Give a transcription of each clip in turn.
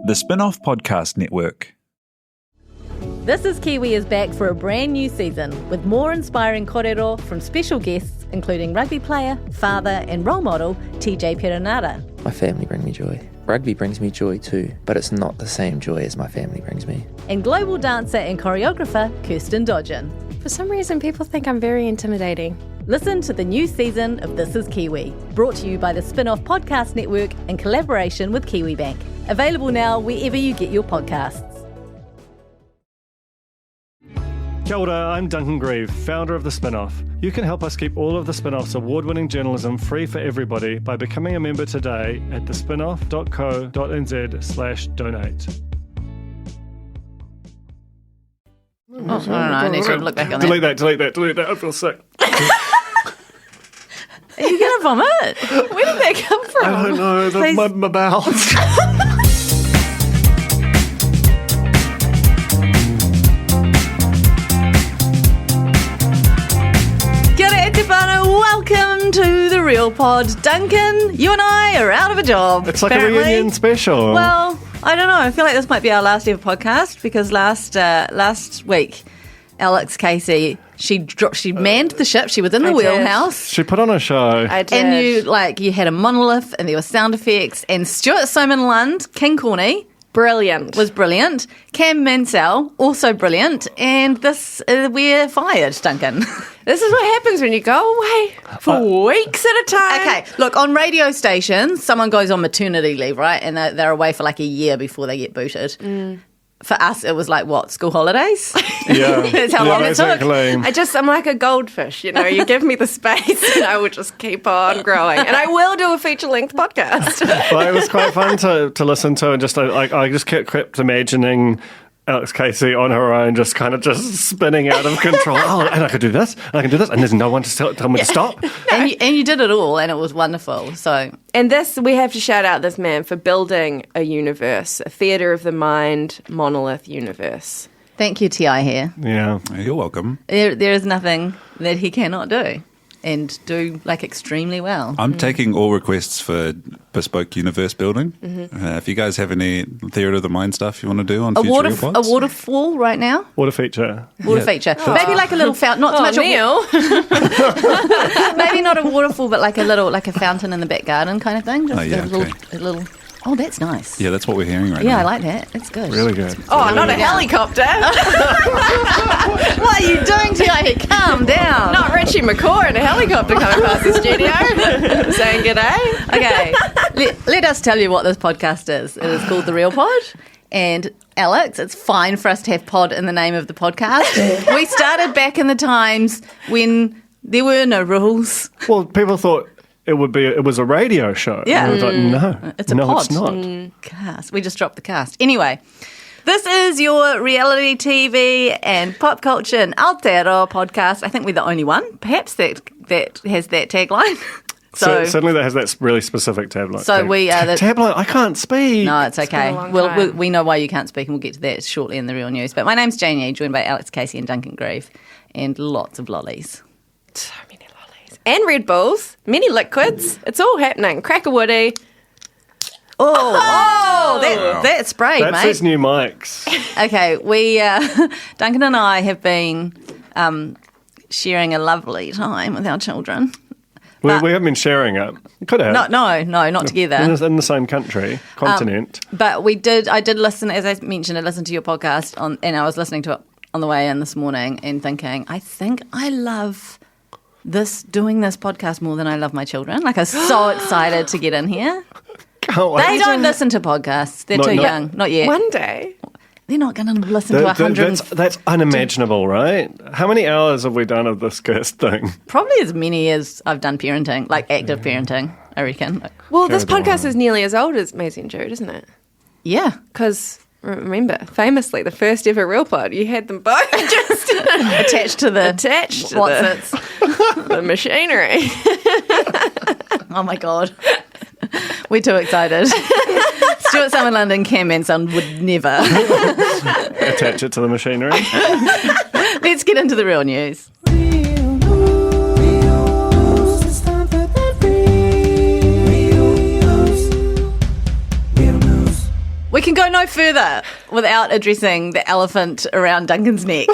The Spin-Off Podcast Network. This is Kiwi is back for a brand new season with more inspiring kōrero from special guests including rugby player, father and role model TJ Perenara. My family bring me joy. Rugby brings me joy too, but it's not the same joy as my family brings me. And global dancer and choreographer Kirsten Dodgen. For some reason, people think I'm very intimidating. Listen to the new season of This is Kiwi, brought to you by the Spin-Off Podcast Network in collaboration with KiwiBank. Available now wherever you get your podcasts. Kia ora, I'm Duncan, founder of The Spin-Off. You can help us keep all of The Spin-Off's award-winning journalism free for everybody by becoming a member today at thespinoff.co.nz/donate. Oh, I don't know, I need to look back on Delete that, I feel sick. Are you going to vomit? Where did that come from? I don't know, my bowels. Welcome to The Real Pod. Duncan, you and I are out of a job. It's like apparently. a reunion special. Well, I don't know. I feel like this might be our last ever podcast because last week, Alex Casey, she manned the ship. She was in the wheelhouse. She put on a show. I did. And you had a monolith and there were sound effects. And Stuart Simon Lund, King Corny, Brilliant. was brilliant. Cam Mansell, also brilliant. And we're fired, Duncan. This is what happens when you go away for weeks at a time. Okay, look, on radio stations, someone goes on maternity leave, right? And they're away for like a year before they get booted. For us, it was like, what, school holidays? Yeah. That's how long it took. Basically. I'm like a goldfish, you give me the space and I will just keep on growing. And I will do a feature-length podcast. Well, it was quite fun to listen to, and just I just kept imagining Alex Casey on her own, just spinning out of control. Oh, and I could do this, and I can do this, and there's no one to tell me to stop. And you did it all, and it was wonderful. So, And we have to shout out this man for building a universe, a theatre of the mind, monolith universe. thank you, T.I. here. Yeah. You're welcome. There is nothing that he cannot do, and do extremely well. I'm taking all requests for bespoke universe building. If you guys have any theatre of the mind stuff you want to do on future Real Pods. A waterfall right now. What a feature. Feature. Maybe like a little fountain. Not too much. Neil. Maybe not a waterfall, but like a fountain in the back garden kind of thing. Just a little. Oh, that's nice. Yeah, that's what we're hearing right Yeah, now. I like that. That's good. Really good. Oh, not a helicopter. What are you doing, T.I.? Calm down. Not Richie McCaw in a helicopter coming past the studio saying g'day. Okay, let us tell you what this podcast is. It is called The Real Pod. And Alex, it's fine for us to have pod in the name of the podcast. We started back in the times when there were no rules. Well, people thought it was a radio show. Yeah. And I was like, no. It's a no, pod. it's not. Cast. We just dropped the cast. Anyway, this is your reality TV and pop culture and Aotearoa podcast. I think we're the only one, perhaps, that has that tagline. So certainly that has that really specific tagline. So we are the tagline. I can't speak. No, it's okay. been a long time. We know why you can't speak, and we'll get to that shortly in the real news. But my name's Janie, joined by Alex Casey and Duncan Grieve, and lots of lollies. So many lollies. And Red Bulls. Many liquids. It's all happening. Cracker Woody. That spray, That's mate. his new mics. Okay, we Duncan and I have been sharing a lovely time with our children. We haven't been sharing it. Could have. No, not together. In the same country, continent. But I did listen, as I mentioned, I listened to your podcast and I was listening to it on the way in this morning and thinking, I think I love doing this podcast more than I love my children. Like, I was so excited to get in here. Can't wait. They don't listen to podcasts. They're too young. Not yet. One day. They're not going to listen to 100. That's unimaginable, right? How many hours have we done of this cursed thing? Probably as many as I've done parenting, like active parenting, I reckon. Well, this podcast is nearly as old as Maisie and Jude, isn't it? Yeah. Because, remember, famously, the first ever Real Pod, you had them both just Attached to the the machinery. Oh my God. We're too excited. Stuart Simon London, Cam Manson would never. Attach it to the machinery. Let's get into the real news. We can go no further without addressing the elephant around Duncan's neck.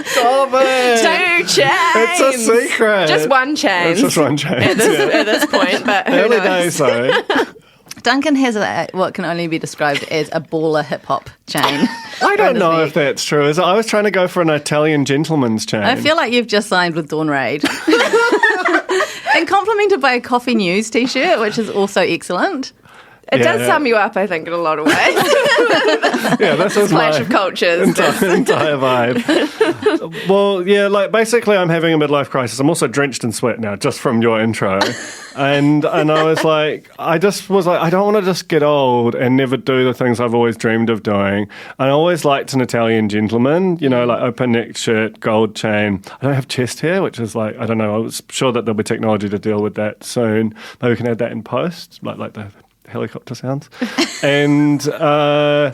Stop it! 2 chains. It's a secret. Just one chain. It's just one chain. At this point, but who Early knows? days, though. Duncan has what can only be described as a baller hip-hop chain. I don't know if that's true. I was trying to go for an Italian gentleman's chain. I feel like you've just signed with Dawn Raid. And complimented by a Coffee News t-shirt, which is also excellent. It does sum you up, I think, in a lot of ways. Yeah, this is Clash my of cultures. entire vibe. Well, yeah, like basically I'm having a midlife crisis. I'm also drenched in sweat now, just from your intro. And I was like, I don't want to just get old and never do the things I've always dreamed of doing. And I always liked an Italian gentleman, like open neck shirt, gold chain. I don't have chest hair, which is like, I don't know, I was sure that there'll be technology to deal with that soon. Maybe we can add that in post, like the helicopter sounds. And I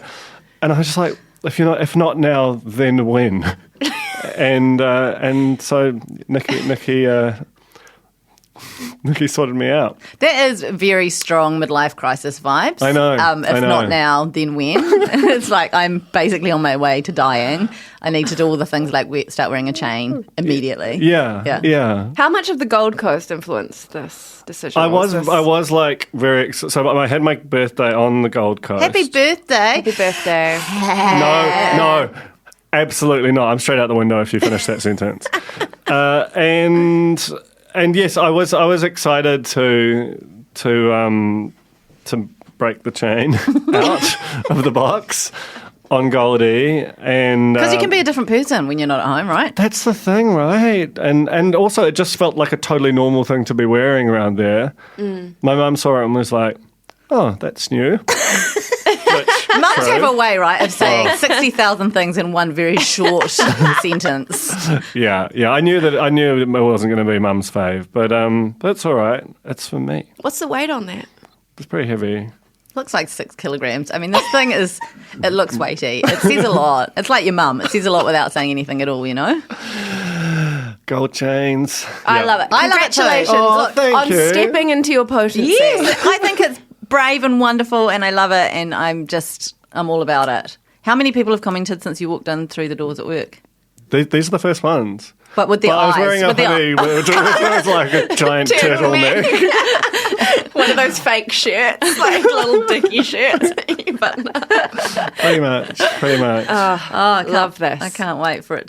was just like, if not now, then when? and so Nikki sorted me out. That is very strong midlife crisis vibes. I know. If not now, then when? It's like I'm basically on my way to dying. I need to do all the things like start wearing a chain immediately. Yeah. How much of the Gold Coast influenced this decision? I was like very excited. So I had my birthday on the Gold Coast. Happy birthday. Happy birthday. No, absolutely not. I'm straight out the window if you finish that sentence. And yes, I was excited to break the chain out of the box on Goldie, and Because you can be a different person when you're not at home, right? that's the thing, right? And also it just felt like a totally normal thing to be wearing around there. My mum saw it and was like, "Oh, that's new." Mums have a way, right, of saying 60,000 things in one very short sentence. Yeah. I knew it wasn't going to be Mum's fave, but it's all right. It's for me. What's the weight on that? It's pretty heavy. Looks like 6 kilograms. I mean, this thing it looks weighty. It says a lot. It's like your mum. It says a lot without saying anything at all, Gold chains. I love it. I love it too. Congratulations Oh, thank on you. stepping into your potency. Yes, I think it's brave and wonderful, and I love it, and I'm all about it. How many people have commented since you walked in through the doors at work? These are the first ones. But with their I was eyes. wearing a with their hoodie, which was like a giant turtleneck. One of those fake shirts, like little dicky shirts that you button up. Pretty much. I Love this. I can't wait for for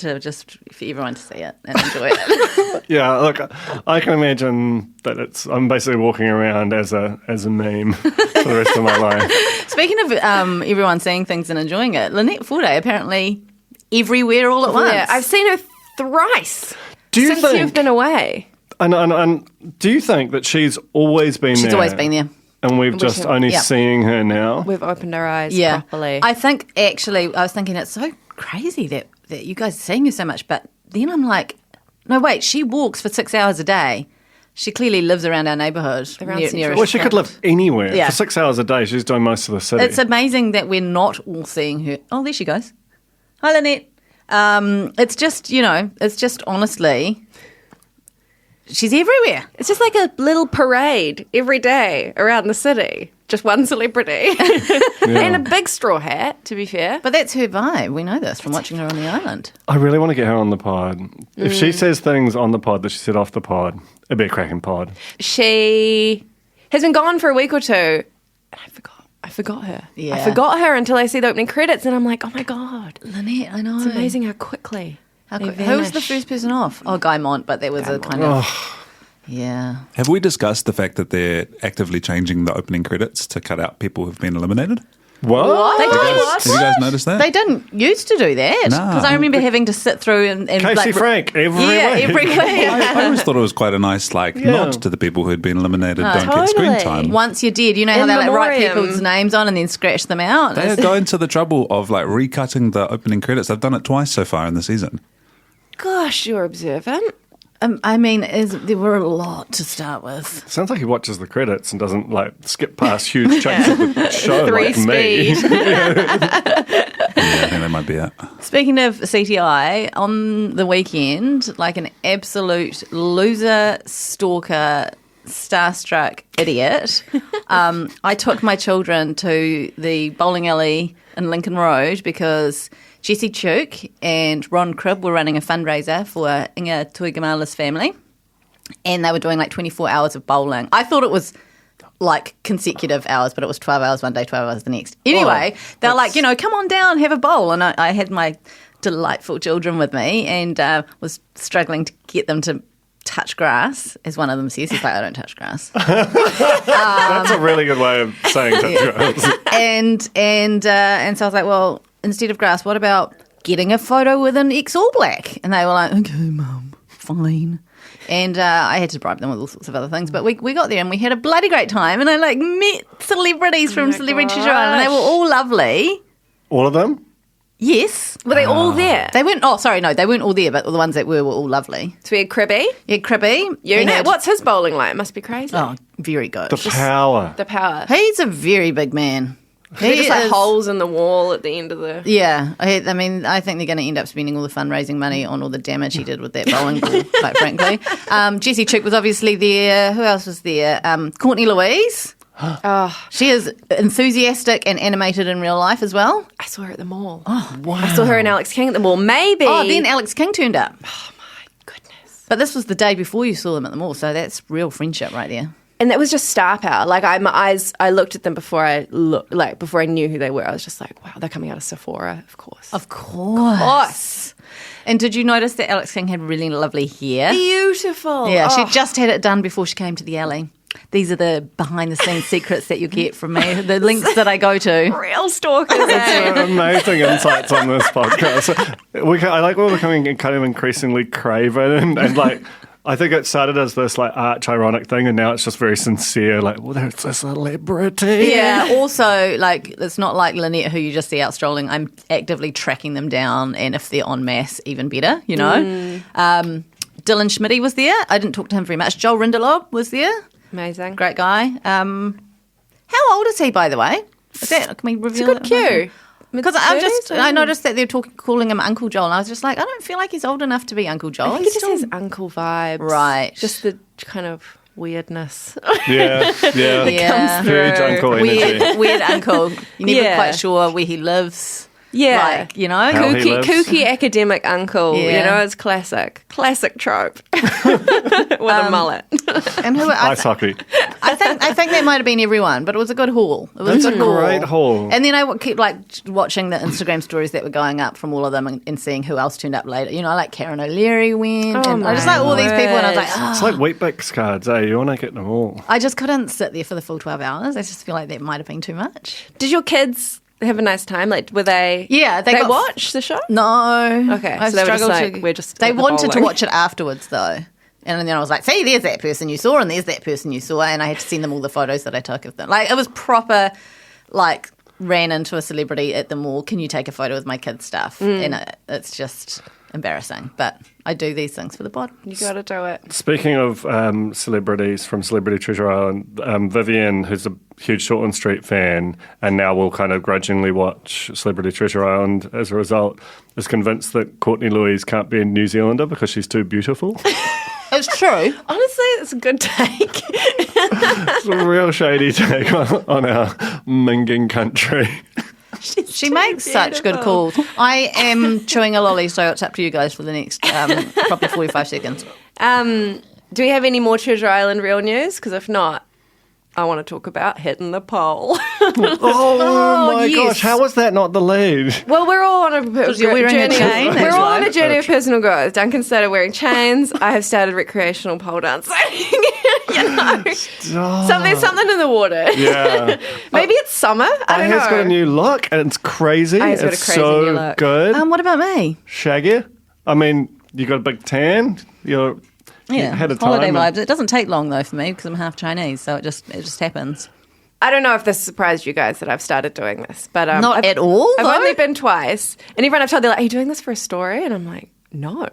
everyone to see it and enjoy it. Yeah, look, I can imagine that I'm basically walking around as a meme for the rest of my life. Speaking of everyone seeing things and enjoying it, Lynette Forday apparently everywhere all at once. Yeah, I've seen her thrice Do you since think, you've been away. and do you think that she's always been there? She's always been there. And we've just only seeing her now? We've opened our eyes Yeah. properly. I think actually, I was thinking it's so crazy that you guys are seeing her so much, but then I'm like, no, wait, she walks for 6 hours a day. She clearly lives around our neighbourhood. Near Well, she could live anywhere. Yeah. For 6 hours a day, she's doing most of the city. It's amazing that we're not all seeing her. Oh, there she goes. Hi, Lynette. It's just honestly, she's everywhere. It's just like a little parade every day around the city. Just one celebrity. And a big straw hat, to be fair. But that's her vibe. We know this from watching her on the island. I really want to get her on the pod. If she says things on the pod that she said off the pod, it'd be a cracking pod. She has been gone for a week or two. And I forgot her. Yeah. I forgot her until I see the opening credits, and I'm like, oh my God. Lynette, I know. It's amazing how quickly. Who was the first person off? Oh, Guy Mont, but there was a kind of... Yeah. Have we discussed the fact that they're actively changing the opening credits to cut out people who've been eliminated? What? They Have you guys noticed that? They didn't used to do that. No. Because I remember having to sit through and Casey Frank, every week. every week. I always thought it was quite a nice nod to the people who'd been eliminated don't get screen time. Once you're dead, you know how In they write memoriam. people's names on and then scratch them out? They are going to the trouble of recutting the opening credits. They've done it twice so far in the season. Gosh, you're observant. I mean, there were a lot to start with. Sounds like he watches the credits and doesn't skip past huge chunks of the show Three like me. speed. I think that might be it. Speaking of CTI, on the weekend, like an absolute loser, stalker, starstruck idiot, I took my children to the bowling alley in Lincoln Road because Jessie Chook and Ron Cribb were running a fundraiser for Inga Tuigamala's family, and they were doing like 24 hours of bowling. I thought it was like consecutive hours, but it was 12 hours one day, 12 hours the next. Anyway, they're like, come on down, have a bowl. And I had my delightful children with me and was struggling to get them to touch grass, as one of them says. He's like, I don't touch grass. That's a really good way of saying touch grass. And so I was like, well, instead of grass, what about getting a photo with an ex-All Black? And they were like, okay, Mum, fine. And I had to bribe them with all sorts of other things. But we got there and we had a bloody great time. And I met celebrities from Celebrity Treasure Island. And they were all lovely. All of them? Yes. Were they all there? They weren't, no, they weren't all there, but the ones that were all lovely. So we had Cribby. Yeah, Cribby. What's his bowling like? It must be crazy. Oh, very good. The power. The power. He's a very big man. He just like holes in the wall at the end of the... Yeah. I think they're going to end up spending all the fundraising money on all the damage he did with that bowling ball, quite frankly. Jessie Chook was obviously there. Who else was there? Courtney Louise. She is enthusiastic and animated in real life as well. I saw her at the mall. Oh, wow. I saw her and Alex King at the mall. Maybe. Oh, then Alex King turned up. Oh, my goodness. But this was the day before you saw them at the mall, so that's real friendship right there. And that was just star power. Like I looked at them before I knew who they were. I was just like, wow, they're coming out of Sephora, of course. Of course. And did you notice that Alex King had really lovely hair? Beautiful. Yeah, she just had it done before she came to the alley. These are the behind-the-scenes secrets that you get from me, the links that I go to. Real stalkers. It's amazing insights on this podcast. We're becoming kind of increasingly craven and like... I think it started as this like arch-ironic thing, and now it's just very sincere. Like, well, there's a celebrity. Yeah. Also, like, it's not like Lynette, who you just see out strolling. I'm actively tracking them down, and if they're en masse, even better. You know. Dylan Schmitty was there. I didn't talk to him very much. Joel Rindelob was there. Amazing, great guy. How old is he, by the way? Can we reveal? It's a good cue. Because I noticed that they're calling him Uncle Joel, and I was just like, I don't feel like he's old enough to be Uncle Joel. I think he just has uncle vibes, right? Just the kind of weirdness. Yeah. That comes Huge uncle energy. Weird uncle. You're never quite sure where he lives. Yeah, like, kooky academic uncle. Yeah. It's classic trope with a mullet. And ice hockey. I think that might have been everyone, but it was a good haul. It was That's a great haul. And then I kept like watching the Instagram stories that were going up from all of them and seeing who else turned up later. Like Karen O'Leary went, and I just like all these people, and I was like, It's like Weet-Bix cards, You want to get them all. I just couldn't sit there for the full 12 hours. I just feel like that might have been too much. Did your kids have a nice time? Like, were they? Yeah, they watched the show. No, okay. So they were just like, we're just. They wanted to watch it afterwards, though. And then I was like, see, there's that person you saw, and there's that person you saw, and I had to send them all the photos that I took of them. Like, it was proper, like, ran into a celebrity at the mall. Can you take a photo with my kids' stuff? And it's just embarrassing, but I do these things for the pod. You got to do it. Speaking of celebrities from Celebrity Treasure Island, Vivian, who's a huge Shortland Street fan and now will kind of grudgingly watch Celebrity Treasure Island as a result, is convinced that Courtney Louise can't be a New Zealander because she's too beautiful. It's true. Honestly, it's a good take. It's a real shady take on our minging country. She makes such good calls. I am chewing a lolly, so it's up to you guys for the next probably 45 seconds. Do we have any more Treasure Island real news? Because if not, I want to talk about hitting the pole. Oh my yes. gosh, how was that not the lead? Well, we're all on a journey. We're all on a journey of personal growth. Duncan started wearing chains. I have started recreational pole dancing. Something in the water. Yeah. Maybe it's summer. I don't know. He's got a new look and it's crazy. It's got a crazy new look. Good. What about me? Shaggy. I mean, you got a big tan. You had a holiday time vibes. It doesn't take long though for me because I'm half Chinese, so it just happens. I don't know if this surprised you guys that I've started doing this, but not at all. I've only been twice, and everyone I've told, they're like, "Are you doing this for a story?" And I'm like, "No,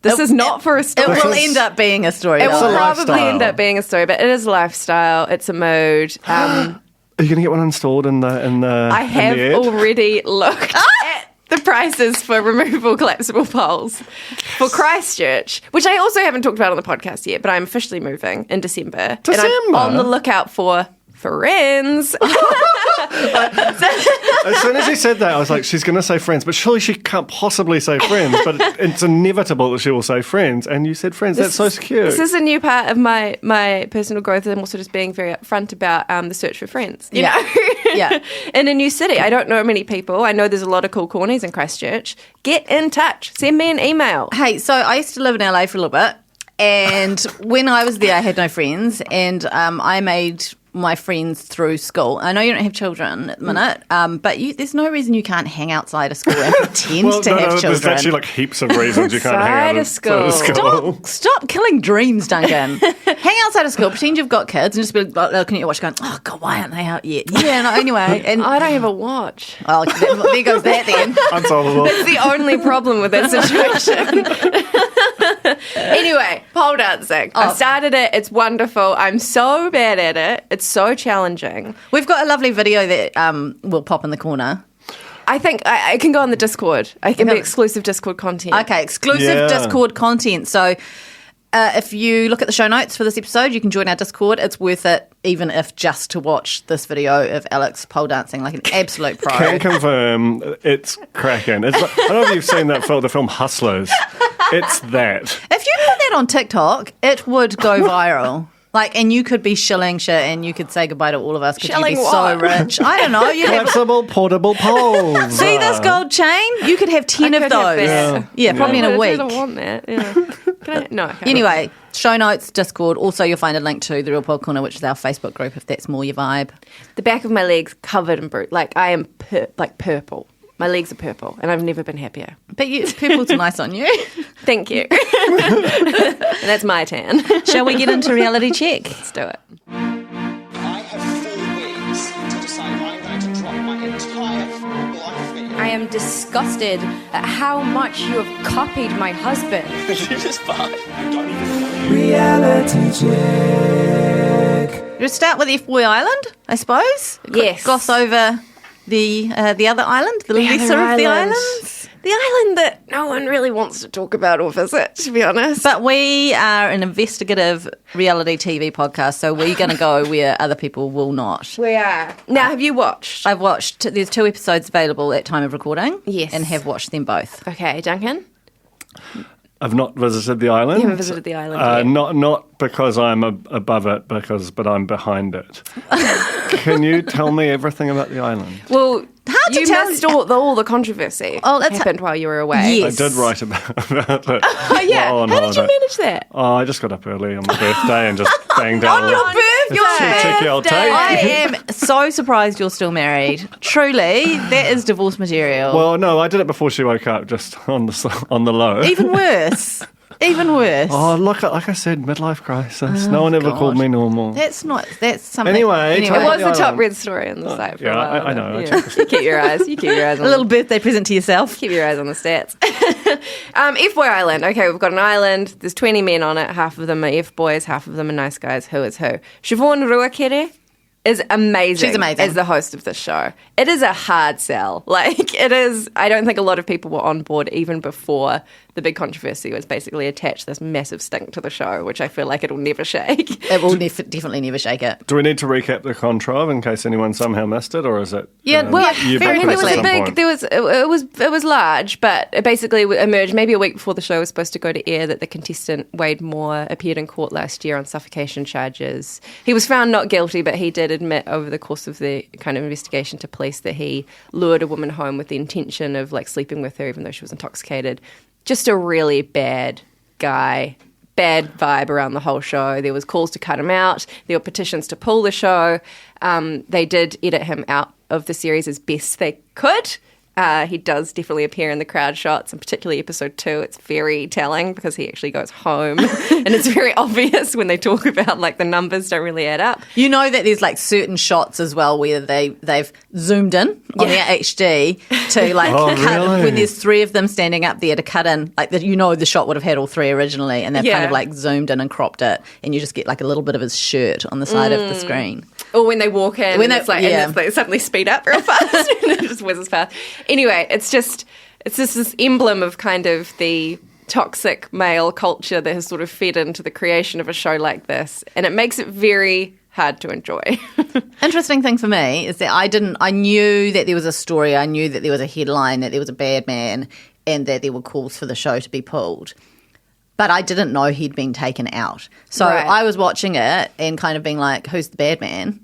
this is not for a story. It will end up being a story. It will probably lifestyle. end up being a story, but it is a lifestyle. It's a mood." Are you going to get one installed in the? I have already looked at the prices for removable collapsible poles for Christchurch, which I also haven't talked about on the podcast yet, but I'm officially moving in December. And I'm on the lookout for friends. As soon as he said that, I was like, she's going to say friends, but surely she can't possibly say friends. But it's inevitable that she will say friends. And you said friends. That's so cute. This is a new part of my personal growth. I'm also just being very upfront about the search for friends. You know? Yeah. In a new city. I don't know many people. I know there's a lot of cool cornies in Christchurch. Get in touch. Send me an email. Hey, so I used to live in LA for a little bit. And when I was there, I had no friends. And I made my friends through school. I know you don't have children at the minute, but there's no reason you can't hang outside of school and pretend to have children. There's actually like heaps of reasons you can't hang outside of school. Stop killing dreams, Duncan. Hang outside of school, pretend you've got kids, and just be like, looking at your watch going, oh, God, why aren't they out yet? Yeah, no, anyway. And I don't have a watch. Oh, there goes that then. Unsolvable. That's the only problem with that situation. Anyway, pole dancing. I started it. It's wonderful. I'm so bad at it. It's so challenging. We've got a lovely video that we'll pop in the corner. I think I can go on the Discord. I can be exclusive Discord content. Okay, exclusive Discord content. So if you look at the show notes for this episode, you can join our Discord. It's worth it, even if just to watch this video of Alex pole dancing like an absolute pro. Can confirm it's cracking. It's like, I don't know if you've seen that film, the film Hustlers. It's that. If you put that on TikTok, it would go viral. Like, and you could be shilling shit and you could say goodbye to all of us because you'd be so rich. I don't know. Collapsible portable poles. See this gold chain? You could have 10 of those. Yeah, probably in a week. I don't want that. Yeah. No. Anyway, show notes, Discord. Also, you'll find a link to The Real Pod Corner, which is our Facebook group if that's more your vibe. The back of my legs covered in bruise. Like, I am purple. My legs are purple, and I've never been happier. But purple's nice on you. Thank you. And that's my tan. Shall we get into reality check? Let's do it. I have 4 weeks to decide if I'm going to drop my entire life fee. I am disgusted at how much you have copied my husband. You just fuck. Don't even. Reality check. We'll start with FBOY Island, I suppose. Yes. Gloss over the other island, the lesser of the islands. The island that no one really wants to talk about or visit, to be honest. But we are an investigative reality TV podcast, so we're going to go where other people will not. We are. Now, have you watched? I've watched. There's 2 episodes available at time of recording. Yes. And have watched them both. Okay, Duncan? I've not visited the island. You haven't visited the island yet. Not because I'm above it, but I'm behind it. Can you tell me everything about the island? Well, Hard to you tell. missed all the controversy happened while you were away. Yes. I did write about it. Oh, yeah. How did you manage that? Oh, I just got up early on my birthday and just banged out. On your birthday! Cheeky old tape. I am so surprised you're still married. Truly, that is divorce material. Well, no, I did it before she woke up, just on the low. Even worse. Even worse. Oh, look, like I said, midlife crisis. No one ever called me normal. That's something. Anyway, It was the top read story on the site for a while. I know. Yeah. You keep your eyes. You keep your eyes on A little birthday present to yourself. Keep your eyes on the stats. FBOY Island. Okay, we've got an island. There's 20 men on it. Half of them are F-boys, half of them are nice guys. Who is who? Siobhan Ruakere is amazing. She's amazing. As the host of this show. It is a hard sell. Like, it is. I don't think a lot of people were on board even before the big controversy was basically attached this massive stink to the show, which I feel like it'll never shake. It will definitely never shake it. Do we need to recap the controv in case anyone somehow missed it, or is it? Very There was quickly. a big. It was large, but it basically emerged maybe a week before the show was supposed to go to air that the contestant Wade Moore appeared in court last year on suffocation charges. He was found not guilty, but he did admit over the course of the kind of investigation to police that he lured a woman home with the intention of like sleeping with her, even though she was intoxicated. Just a really bad guy. Bad vibe around the whole show. There was calls to cut him out. There were petitions to pull the show. They did edit him out of the series as best they could. He does definitely appear in the crowd shots, and particularly episode 2. It's very telling because he actually goes home, and it's very obvious when they talk about like the numbers don't really add up. You know that there's like certain shots as well where they've zoomed in on their HD to like cut really? when there's 3 of them standing up there to cut in, like the shot would have had all 3 originally, and they've kind of like zoomed in and cropped it, and you just get like a little bit of his shirt on the side of the screen. Or when they walk in, When and it's like, and it's like suddenly speed up real fast, and it just whizzes past. Anyway, it's just it's just this emblem of kind of the toxic male culture that has sort of fed into the creation of a show like this, and it makes it very hard to enjoy. Interesting thing for me is that I knew that there was a story, I knew that there was a headline, that there was a bad man, and that there were calls for the show to be pulled. But I didn't know he'd been taken out. So Right. I was watching it and kind of being like, who's the bad man?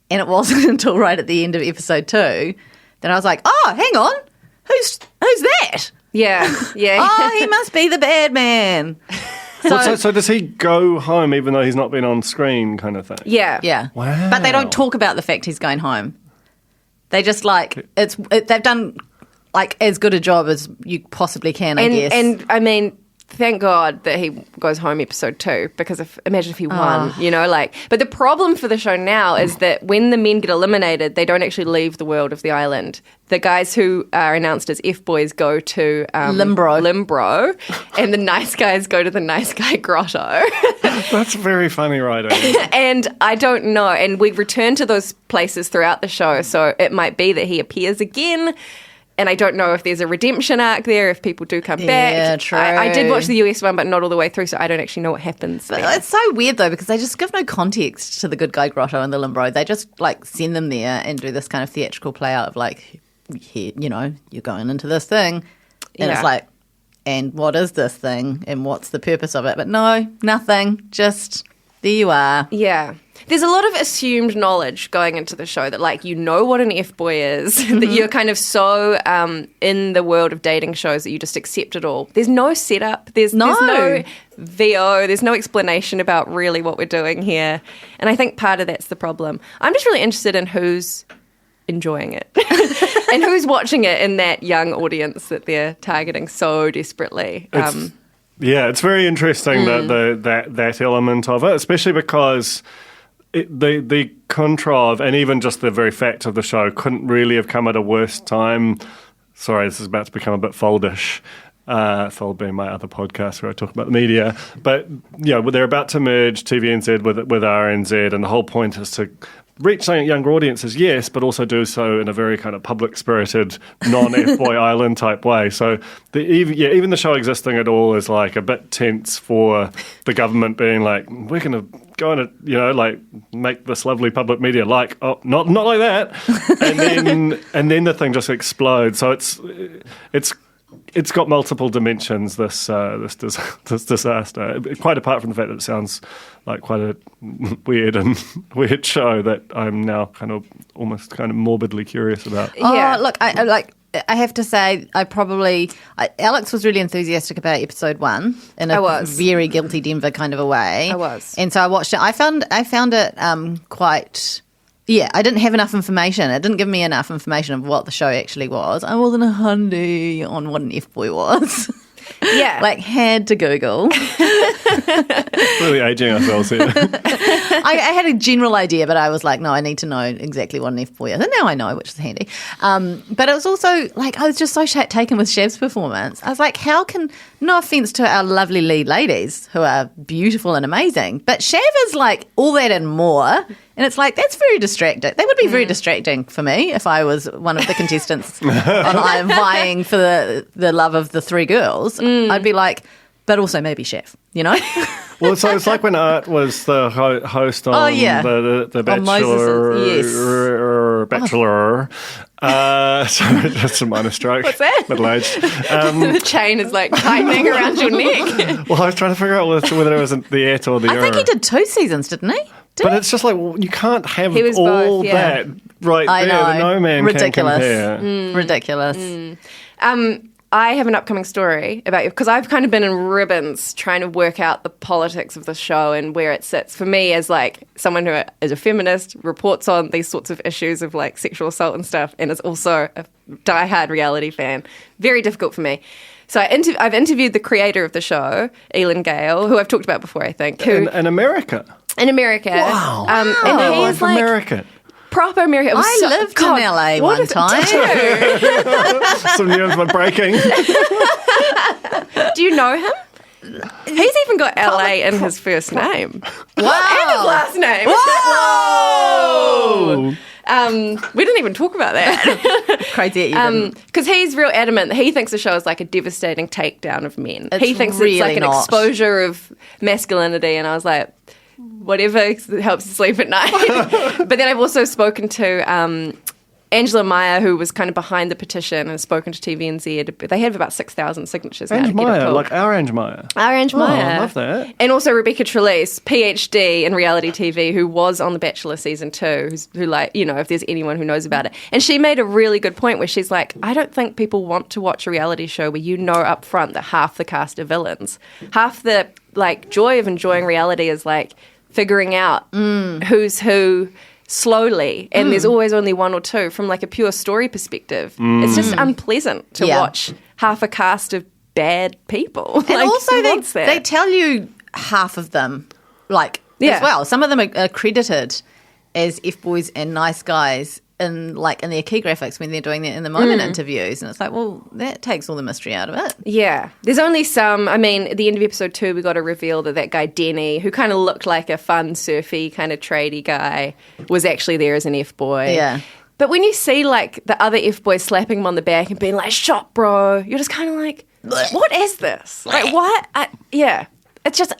And it wasn't until right at the end of episode 2 that I was like, oh, hang on, who's that? Yeah. Oh, he must be the bad man. So does he go home even though he's not been on screen, kind of thing? Yeah. Yeah. Wow. But they don't talk about the fact he's going home. They just they've done like as good a job as you possibly can, I guess. And I mean, thank God that he goes home episode 2, because imagine if he won, But the problem for the show now is that when the men get eliminated, they don't actually leave the world of the island. The guys who are announced as F-boys go to Limbro, and the nice guys go to the nice guy grotto. That's very funny writing. And I don't know. And we return to those places throughout the show, so it might be that he appears again. And I don't know if there's a redemption arc there, if people do come back. Yeah, true. I did watch the US one, but not all the way through, so I don't actually know what happens there. It's so weird though, because they just give no context to the good guy grotto and the Limbro. They just like send them there and do this kind of theatrical play out of like, here, you're going into this thing, and it's like, and what is this thing, and what's the purpose of it? But no, nothing. Just there you are. Yeah. There's a lot of assumed knowledge going into the show that, like, what an F-boy is, that you're kind of so in the world of dating shows that you just accept it all. There's no setup. There's no VO. There's no explanation about really what we're doing here. And I think part of that's the problem. I'm just really interested in who's enjoying it and who's watching it in that young audience that they're targeting so desperately. It's very interesting that element of it, especially because the controv and even just the very fact of the show couldn't really have come at a worse time. Sorry, this is about to become a bit foldish. Fold being my other podcast where I talk about the media. But, they're about to merge TVNZ with RNZ, and the whole point is to reach younger audiences, yes, but also do so in a very kind of public-spirited, non-FBOY Island type way. So even the show existing at all is like a bit tense for the government being like, we're going to go and make this lovely public media not like that, and then the thing just explodes. So it's got multiple dimensions, this disaster. Quite apart from the fact that it sounds like quite a weird show that I'm now almost morbidly curious about. Yeah. Oh, look, I have to say, Alex was really enthusiastic about episode 1 in a very guilty Denver kind of a way. I was, and so I watched it. I found it quite. Yeah, I didn't have enough information. It didn't give me enough information of what the show actually was. I wasn't a handy on what an F-boy was. Yeah. Had to Google. Really aging ourselves here. I had a general idea, but I was like, no, I need to know exactly what an F-boy is. And now I know, which is handy. But it was also, I was just so taken with Shav's performance. I was like, how can, no offence to our lovely lead ladies, who are beautiful and amazing, but Shav is all that and more. And it's that's very distracting. That would be very distracting for me if I was one of the contestants and I'm vying for the love of the 3 girls. I'd be like, but also maybe Chef, Well, so it's like when Art was the host on the Bachelor. So just a minor stroke. What's that? Middle-aged. The chain is tightening around your neck. Well, I was trying to figure out whether it was the Et or the I think he did 2 seasons, didn't he? But it's just you can't have all that right I there. know. No man Ridiculous. can compare. Ridiculous. I have an upcoming story about you, because I've kind of been in ribbons trying to work out the politics of the show and where it sits. For me, as someone who is a feminist, reports on these sorts of issues of sexual assault and stuff, and is also a diehard reality fan, very difficult for me. So I've interviewed the creator of the show, Elin Gale, who I've talked about before, I think. In America? In America. Wow. And he's America. Proper America. I lived in LA one time. Some news were breaking. Do you know him? He's even got LA in his first name. Wow. And his last name. Whoa! We didn't even talk about that. Crazy that you didn't. Because he's real adamant that he thinks the show is like a devastating takedown of men. He thinks really it's like an not. exposure of masculinity, and I was like, whatever helps you sleep at night. But then I've also spoken to Angela Meyer, who was kind of behind the petition and has spoken to TVNZ. They have about 6,000 signatures now. Ange to get it Meyer, pulled. like our Ange Meyer. Our Ange Meyer. I love that. And also Rebecca Trelease, PhD in reality TV, who was on The Bachelor season 2, who like, you know, if there's anyone who knows about it. And she made a really good point where she's like, I don't think people want to watch a reality show where you know up front that half the cast are villains. Half the like joy of enjoying reality is like figuring out who's who slowly, and there's always only one or two from like a pure story perspective. It's just unpleasant to watch half a cast of bad people. And like, also who wants that? they tell you half of them, like, Yeah. as well. Some of them are credited as F-boys and nice guys in their key graphics when they're doing their in the moment interviews. And it's like, well, that takes all the mystery out of it. Yeah. There's only some. I mean, at the end of episode 2, we got a reveal that guy Denny, who kind of looked like a fun, surfy, kind of tradey guy, was actually there as an F-boy. Yeah. But when you see, like, the other F-boys slapping him on the back and being like, shot, bro, you're just kind of like, what is this? Like, what? It's just,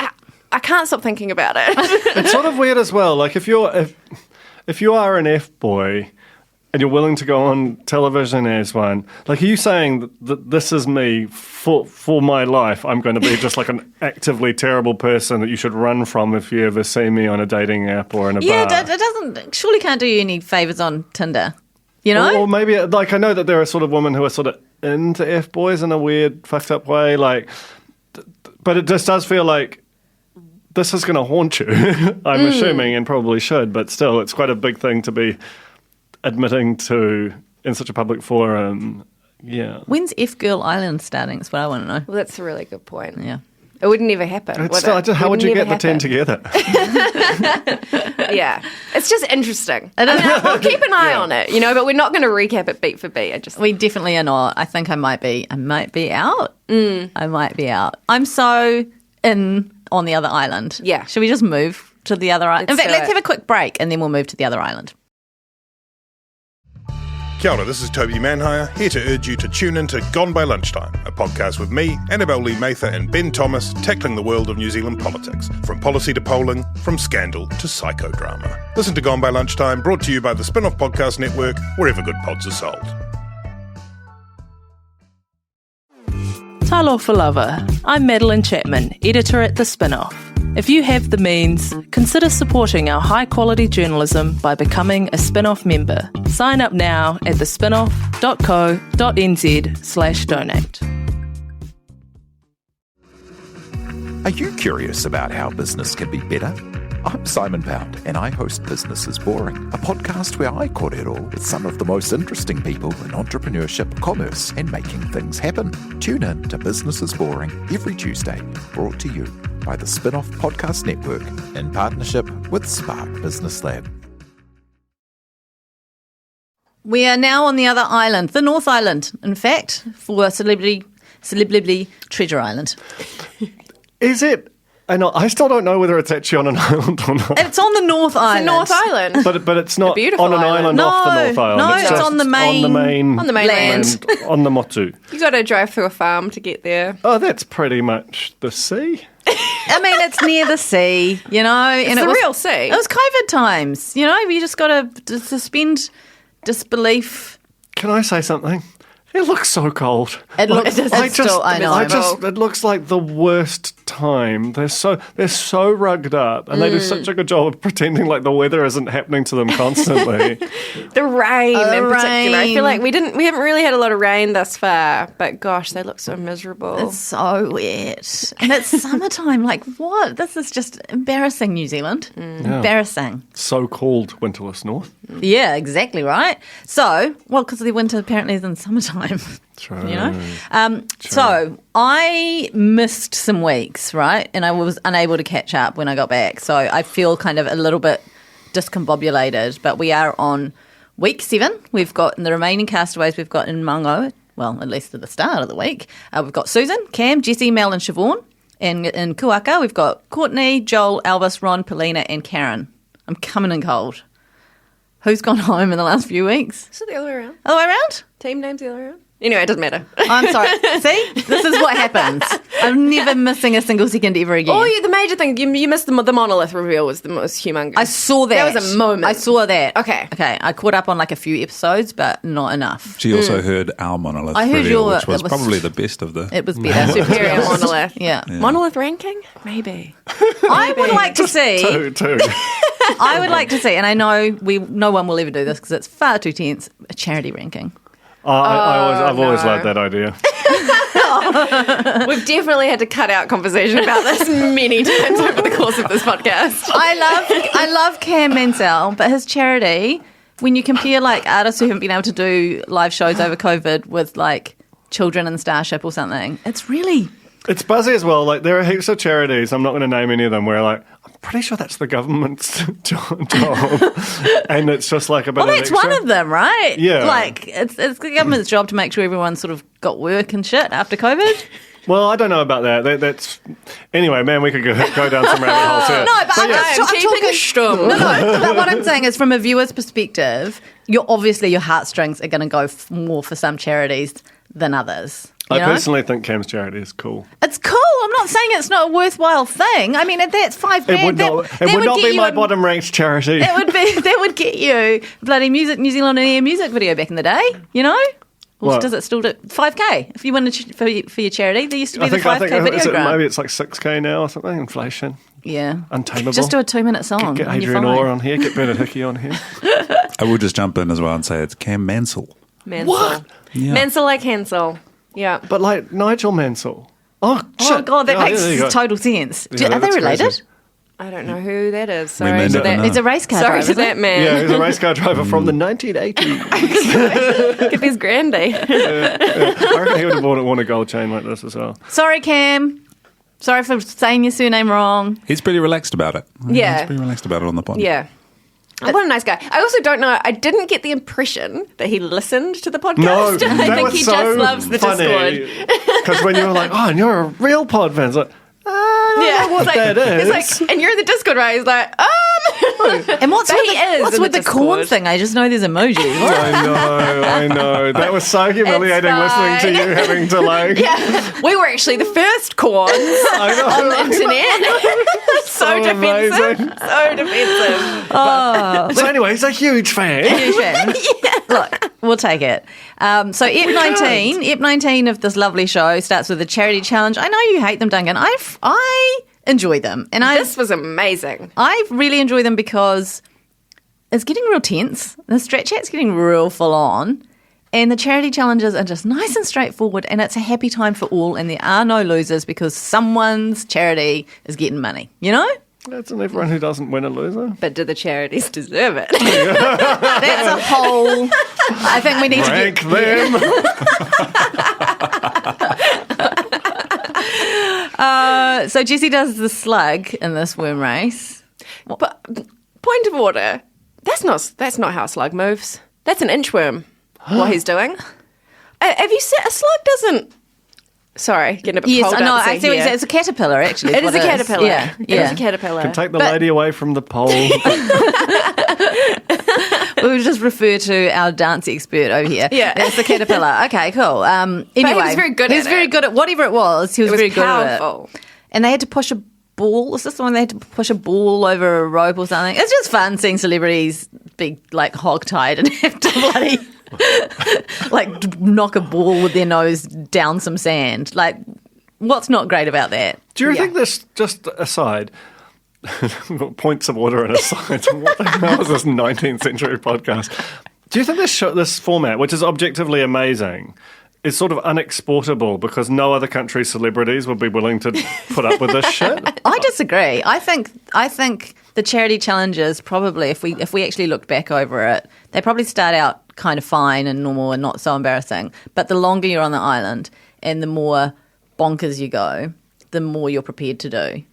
I can't stop thinking about it. It's sort of weird as well. Like if you are an F-boy and you're willing to go on television as one, like, are you saying that this is me for my life? I'm going to be just like an actively terrible person that you should run from if you ever see me on a dating app or in a bar? Yeah, it doesn't, surely can't do you any favours on Tinder, you know? Or maybe, like, I know that there are sort of women who are sort of into F-boys in a weird, fucked up way, like, but it just does feel like this is going to haunt you, I'm assuming, and probably should, but still, it's quite a big thing to be admitting to in such a public forum. Yeah. When's F-Girl Island starting? That's what I want to know. Well, that's a really good point. Yeah. It would never happen. It's still, how would you get the 10 together? Yeah. It's just interesting. I mean, we'll keep an eye on it, you know, but we're not going to recap it beat for beat. We definitely are not. I think I might be out. I might be out. I'm so in on the other island. Yeah. Should we just move to the other island? In Let's fact, do let's it. have a quick break and then we'll move to the other island. Kia ora, this is Toby Manhire, here to urge you to tune in to Gone by Lunchtime, a podcast with me, Annabelle Lee Mather and Ben Thomas, tackling the world of New Zealand politics, from policy to polling, from scandal to psychodrama. Listen to Gone by Lunchtime, brought to you by the Spin-Off Podcast Network, wherever good pods are sold. Talofa lover, I'm Madeline Chapman, editor at The Spin-Off. If you have the means, consider supporting our high-quality journalism by becoming a Spin-Off member. Sign up now at thespinoff.co.nz/donate. Are you curious about how business can be better? I'm Simon Pound, and I host Business is Boring, a podcast where I cordial with some of the most interesting people in entrepreneurship, commerce, and making things happen. Tune in to Business is Boring every Tuesday, brought to you by the Spin-Off Podcast Network in partnership with Spark Business Lab. We are now on the other island, the North Island, in fact, for Celebrity Treasure Island. Is it? I still don't know whether it's actually on an island or not. It's on the North Island. North Island. But it's not beautiful on an island off the North Island. No, it's it's just on the main On the mainland. on the Motu. You got to drive through a farm to get there. Oh, that's pretty much the sea. I mean, it's near the sea, you know. And It's the was, real sea. It was COVID times, you know. You just got to suspend disbelief. Can I say something? It looks so cold. It looks. I know. It looks like the worst time. They're so rugged up, and they do such a good job of pretending like the weather isn't happening to them constantly. The rain in particular. I rain. feel like we haven't really had a lot of rain thus far, but gosh, they look so miserable. It's so wet, and it's summertime. Like what? This is just embarrassing, New Zealand. Embarrassing. So-called winterless north. Yeah, exactly right. So, well, because the winter apparently is in summertime. True. You know? So I missed some weeks, right? And I was unable to catch up when I got back. So I feel kind of a little bit discombobulated. But we are on week 7. We've got in the remaining castaways, we've got in Mango, well, at least at the start of the week, we've got Susan, Cam, Jessie, Mel and Siobhan. In Kuaka, we've got Courtney, Joel, Elvis, Ron, Paulina and Karen. I'm coming in cold. Who's gone home in the last few weeks? Is it the other way around? Other way around? Team names the other way around? Anyway, it doesn't matter. I'm sorry. See? This is what happens. I'm never missing a single second ever again. Oh, yeah, the major thing, you missed the monolith reveal was the most humongous. I saw that. That was a moment. I saw that. Okay. I caught up on like a few episodes, but not enough. She also heard our monolith I heard reveal, your- which was it was- probably the best of the... It was better. Superior monolith. Yeah. Monolith ranking? Maybe. I would like to see. Two. I would like to see, and I know no one will ever do this because it's far too tense. A charity ranking. I've always liked that idea. We've definitely had to cut out conversation about this many times over the course of this podcast. I love Cam Mansell, but his charity, when you compare like artists who haven't been able to do live shows over COVID with like Children in Starship or something, It's buzzy as well. Like there are heaps of charities. I'm not going to name any of them. Where like I'm pretty sure that's the government's job, and it's just like a bit. Well, of that's extra. one of them, right? Yeah. Like it's the government's job to make sure everyone sort of got work and shit after COVID. Well, I don't know about that. That's anyway, man. We could go down some rabbit holes here. No, but I'm keeping stum. No, but what I'm saying is from a viewer's perspective, your heartstrings are going to go more for some charities than others. I personally think Cam's charity is cool. It's cool. I'm not saying it's not a worthwhile thing. I mean, that's $5 grand. It would not be my bottom ranked charity. That would get you bloody New Zealand on Air music video back in the day. You know. Or What? does it still do $5K if you win for your charity? There used to be the $5K video grant. Maybe it's like $6K now or something. Inflation. Yeah. Untamable. Just do a 2-minute song. Get and you're Adrian fine. Orr on here. Get Bernard Hickey on here. I will just jump in as well and say it's Cam Mansell. Mansell. What? Yeah. Mansell like Hansel. Yeah. But like Nigel Mansell. Oh, shit. Oh, God, that Oh, makes there you go. total sense. Yeah, are they that's related? crazy. I don't know who that is. We Sorry may to never that. know. He's a race car Sorry driver. to that man. Yeah, he's a race car driver from the 1980s. Look at this grandy. I reckon he would have worn a gold chain like this as well. Sorry, Cam. Sorry for saying your surname wrong. He's pretty relaxed about it. Yeah. He's pretty relaxed about it on the pod. Yeah. What a nice guy. I also don't know, I didn't get the impression that he listened to the podcast. No, I that think was he so just loves the funny. Discord. Because when you were like, oh, and you're a real pod fan, it's like, I don't know what that is. He's like, and you're in the Discord, right? He's like, And what's But with he the, is what's in with the the corn Discord. thing? I just know there's emojis. I know. That was so humiliating listening to you having to like. yeah, we were actually the first corns I know. on the internet. so defensive. amazing. So defensive. Oh, So anyway, he's a huge fan. huge fan. Look, we'll take it. So Ep 19 of this lovely show starts with a charity challenge. I know you hate them, Duncan. I enjoy them, and This was amazing. I really enjoy them because it's getting real tense. The strat chat's getting real full on. And the charity challenges are just nice and straightforward, and it's a happy time for all, and there are no losers because someone's charity is getting money, you know? That's an everyone who doesn't win a loser. But do the charities deserve it? That's a whole... I think we need Rank to them. So Jessie does the slug in this worm race. But point of order. That's not how a slug moves. That's an inchworm. What he's doing. Have you seen a slug doesn't? Sorry, getting a bit Yes, cold I know. out I see what you say. here. It's a caterpillar, actually. It is a caterpillar. Yeah, It yeah. is a caterpillar. Can take the lady away from the pole. We would just refer to our dance expert over here. Yeah. That's the caterpillar. Okay, cool. Anyway, he was very good He at was very it. good at whatever it was. He was, very good powerful. at it. And they had to push a ball. Was this the one they had to push a ball over a rope or something? It's just fun seeing celebrities be like hog-tied and have to bloody like knock a ball with their nose down some sand. Like, what's not great about that? Do you think this, just aside, points of order and aside, what the hell is this 19th century podcast? Do you think this format, which is objectively amazing, is sort of unexportable because no other country's celebrities would be willing to put up with this shit? I disagree. I think the charity challenges probably, if we actually looked back over it, they probably start out kind of fine and normal and not so embarrassing. But the longer you're on the island and the more bonkers you go, the more you're prepared to do.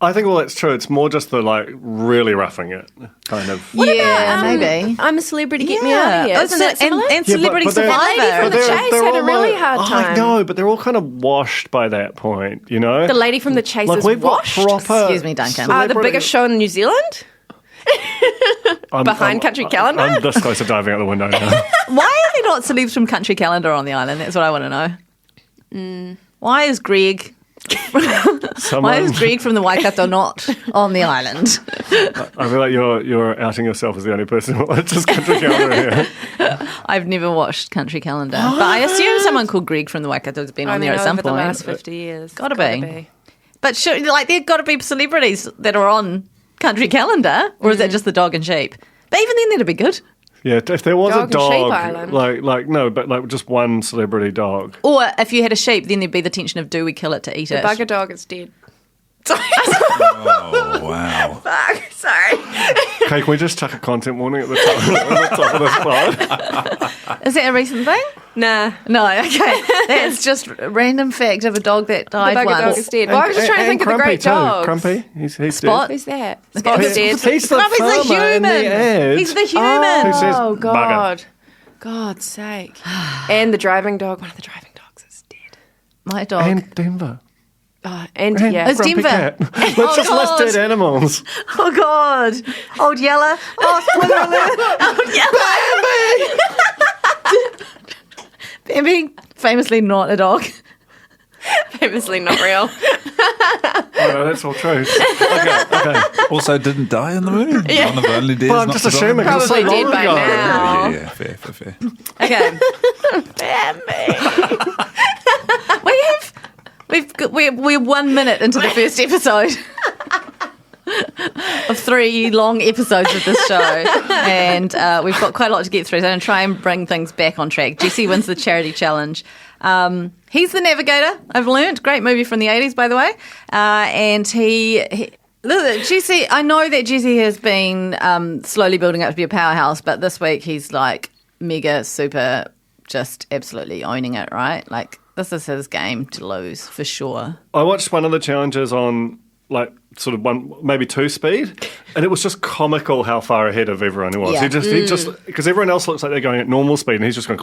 I think, well, that's true. It's more just the, like, really roughing it kind of. Maybe. I'm a celebrity, get me out of here. Isn't that similar? And Celebrity but they're- Survivor. The lady from the they're- Chase they're had a all really like- hard time. I know, but they're all kind of washed by that point, you know? The lady from the Chase Like, is we've got washed. proper Excuse me, Duncan. The celebrity- biggest show in New Zealand? Behind Country Calendar? I'm this close to diving out the window now. Why are there not celebs from Country Calendar on the island? That's what I want to know. Why is Greg... Why is Greg from the Waikato not on the island? I feel like you're outing yourself as the only person who watches Country Calendar here. I've never watched Country Calendar, but I assume someone called Greg from the Waikato has been on there at some over point. the last 50 years. Gotta be. But sure, like there've got to be celebrities that are on Country Calendar, or is that just the dog and sheep? But even then, that'd be good. Yeah, if there was Dog a and Sheep dog, Island. no, but like just one celebrity dog. Or if you had a sheep, then there'd be the tension of do we kill it to eat The it? bugger dog is dead. Oh, wow. Fuck, sorry. Okay, can we just chuck a content warning at the top of this pod? Is that a recent thing? Nah. No, okay. That's just a random fact of a dog that The died bugger once. dog is dead. Well, I was just trying to think of the Crumpy great too. dogs. Crumpy, he's Spot. dead. Who's that? Spot is dead. He's the Crumpy's the farmer in the human. ad. He's the human. Who says Oh, bugger? God. God's sake. And the driving dog. One of the driving dogs is dead. My dog. And Denver. And And yeah. It's Grumpy Denver. Cat. Let's just God. list dead animals. Oh, God. Old Yeller. Oh, spoiler alert. Old Yeller. Bambi, famously not a dog. Famously not real. Oh, no, that's all true. Okay. Also didn't die on the moon. Yeah. One of the only days Well, I'm not just to die. assuming it's so Probably long dead by ago. now. Yeah, fair. Okay. We're 1 minute into the first episode of 3 long episodes of this show, and we've got quite a lot to get through. So I'm going to try and bring things back on track. Jesse wins the charity challenge. He's the navigator, I've learnt. Great movie from the 80s, by the way. And he Jesse, I know that Jesse has been slowly building up to be a powerhouse, but this week he's like mega, super, just absolutely owning it, right? Like, this is his game to lose, for sure. I watched one of the challenges on like sort of maybe 2 speed, and it was just comical how far ahead of everyone he was. Yeah. He just because everyone else looks like they're going at normal speed, and he's just going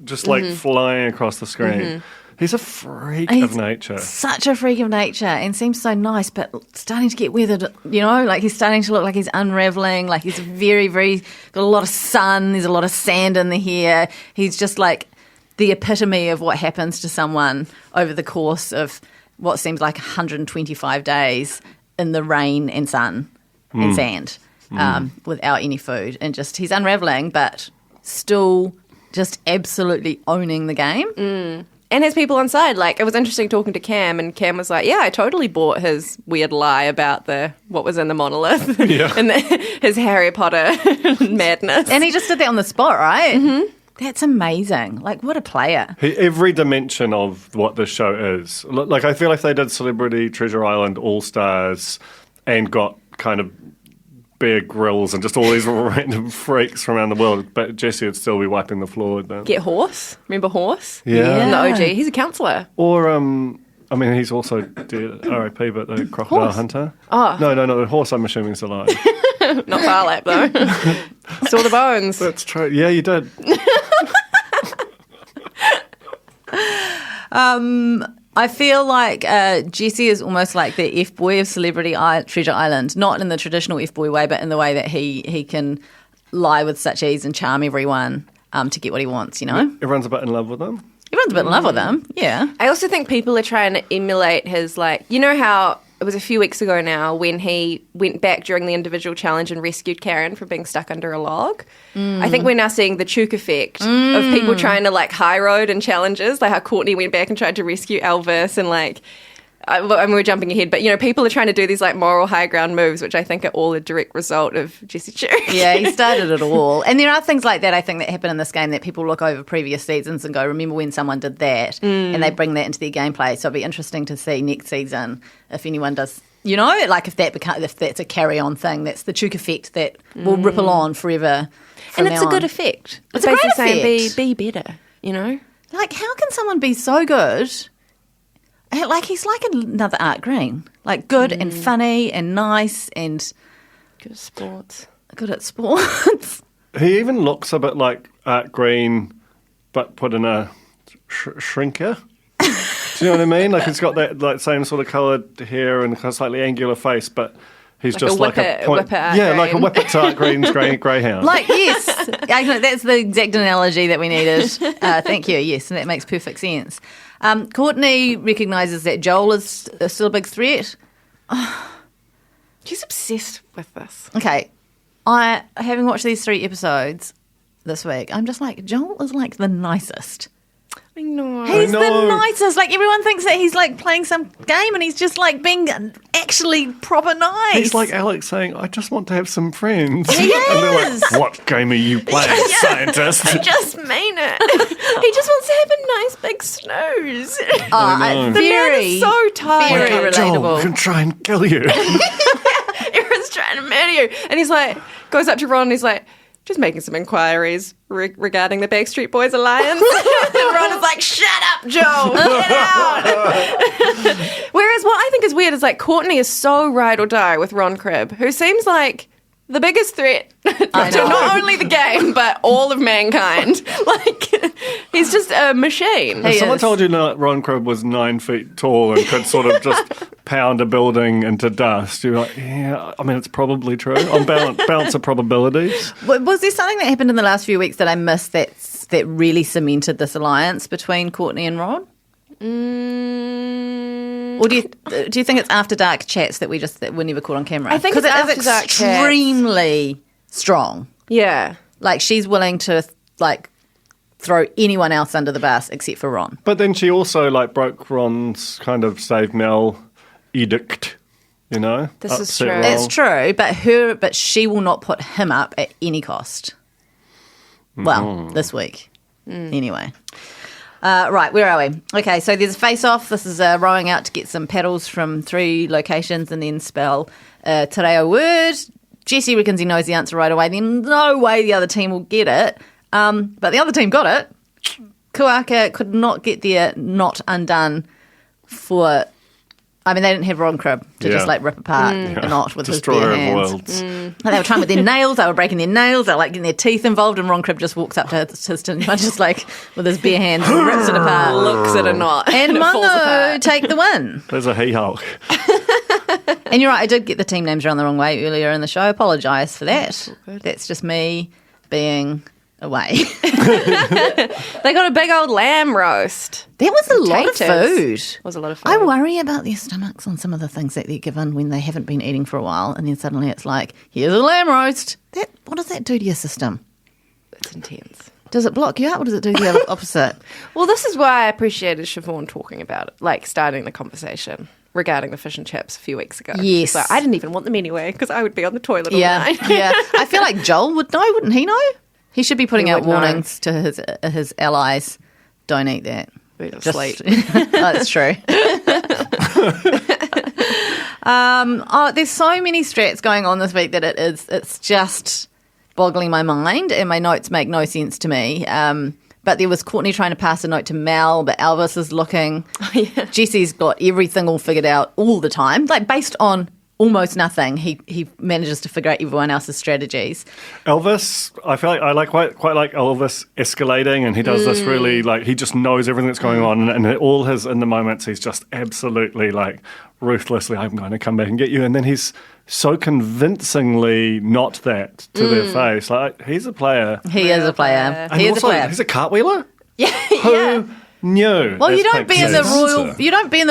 just like flying across the screen. He's a freak of nature. Such a freak of nature, and seems so nice, but starting to get weathered, you know, like he's starting to look like he's unraveling, like he's very, very, got a lot of sun, there's a lot of sand in the hair. He's just like the epitome of what happens to someone over the course of what seems like 125 days in the rain and sun and sand without any food. And just, he's unraveling, but still just absolutely owning the game. And has people on side. Like, it was interesting talking to Cam, and Cam was like, yeah, I totally bought his weird lie about what was in the monolith and his Harry Potter madness. And he just did that on the spot, right? Mm-hmm. That's amazing. Like, what a player. Every dimension of what this show is. Like, I feel like they did Celebrity Treasure Island All-Stars and got kind of Bear Grylls and just all these random freaks from around the world, but Jesse would still be wiping the floor with them. Get Horse. Remember Horse? Yeah. In the OG. He's a counsellor. Or, I mean, he's also dead, R.I.P., but the crocodile hunter. Oh. No, the horse I'm assuming is alive. Not Farlap, though. Saw the bones. That's true. Yeah, you did. I feel like Jesse is almost like the F-boy of Celebrity Treasure Island, not in the traditional F-boy way, but in the way that he can lie with such ease and charm everyone to get what he wants, you know? Everyone's a bit in love with him. Everyone's a bit in love with him, yeah. I also think people are trying to emulate his, like, you know how it was a few weeks ago now when he went back during the individual challenge and rescued Karen from being stuck under a log. I think we're now seeing the Chook effect of people trying to, like, high road in challenges, like how Courtney went back and tried to rescue Elvis and, like, I mean, we're jumping ahead, but, you know, people are trying to do these, like, moral high ground moves, which I think are all a direct result of Jesse Chook. Yeah, he started it all. And there are things like that, I think, that happen in this game that people look over previous seasons and go, remember when someone did that? And they bring that into their gameplay. So it'll be interesting to see next season if anyone does, you know, like if that's a carry-on thing, that's the Chook effect that will ripple on forever. And it's a good effect. It's a great basically effect. saying be better, you know? Like, how can someone be so good? Like, he's like another Art Green. Like, good and funny and nice and Good at sports. good at sports. He even looks a bit like Art Green, but put in a shrinker. Do you know what I mean? Like, he's got that like same sort of coloured hair and kind of slightly angular face, but He's Like just a like whippet- a point, whippet-art yeah, like a green. whippet-art greyhound. Like, yes. Actually, that's the exact analogy that we needed. Thank you. Yes, and that makes perfect sense. Courtney recognises that Joel is still a big threat. She's obsessed with this. Okay. Having watched these 3 episodes this week, I'm just like, Joel is like the nicest. I know. He's the nicest. Like, everyone thinks that he's like playing some game and he's just like being actually proper nice. He's like Alex saying, I just want to have some friends. He And they're is. like, what game are you playing, scientist? I just mean it. He just wants to have a nice big snooze. know. The man is so tired. Very Joel, relatable. we can try and kill you. Everyone's trying to murder you. And he's like, goes up to Ron and he's like, just making some inquiries regarding the Backstreet Boys alliance. And Ron is like, shut up, Joel. Get out. Whereas what I think is weird is like Courtney is so ride or die with Ron Cribb, who seems like the biggest threat to not only the game, but all of mankind. Like, he's just a machine. If someone told you that Ron Cribb was 9 feet tall and could sort of just pound a building into dust, you're like, yeah, I mean, it's probably true. On balance of probabilities. Was there something that happened in the last few weeks that I missed that really cemented this alliance between Courtney and Ron? Or do you think it's after dark chats that we're never caught on camera? I think it's it after is dark chats. extremely strong. Yeah. Like, she's willing to like throw anyone else under the bus except for Ron. But then she also like broke Ron's kind of save Mel edict, you know? This is Upset true. Ron. It's true, but she will not put him up at any cost. Well, this week. Anyway. Right, where are we? Okay, so there's a face-off. This is rowing out to get some paddles from 3 locations and then spell Te Reo word. Jesse reckons he knows the answer right away. Then no way the other team will get it. But the other team got it. Kuaka could not get their knot undone for... I mean, they didn't have Ron Cribb to just like rip apart a knot with Destroyer his bare hands. of worlds. Like, they were trying with their nails, they were breaking their nails, they were like getting their teeth involved, and Ron Cribb just walks up to his just like with his bare hands and rips it apart. Looks at a knot. And it falls Mungo apart. take the win. There's a he-hulk. And you're right, I did get the team names around the wrong way earlier in the show. I apologise for that. That's just me being away. They got a big old lamb roast. That was a lot of Potatoes. food. Was a lot of food. I worry about their stomachs on some of the things that they're given when they haven't been eating for a while, and then suddenly it's like, here's a lamb roast. What does that do to your system? It's intense. Does it block you out, or does it do the opposite? Well, this is why I appreciated Siobhan talking about it, like starting the conversation regarding the fish and chips a few weeks ago. Yes. She's like, I didn't even want them anyway because I would be on the toilet all Yeah, night. yeah. I feel like Joel would know, wouldn't he know? He should be putting He out would know. warnings to his allies. Don't eat that. Sleep. That's true. There's so many strats going on this week that it's just boggling my mind, and my notes make no sense to me. But there was Courtney trying to pass a note to Mel, but Elvis is looking. Jesse's got everything all figured out all the time, like based on almost nothing. He manages to figure out everyone else's strategies. Elvis, I feel like quite like Elvis escalating, and he does this really like he just knows everything that's going on, and all his in the moments he's just absolutely like ruthlessly, I'm going to come back and get you, and then he's so convincingly not that to their face. Like, he's a player. He is a player. And He is also, a player. he's a cartwheeler. Yeah. Who knew? Well, as you don't Peg be in the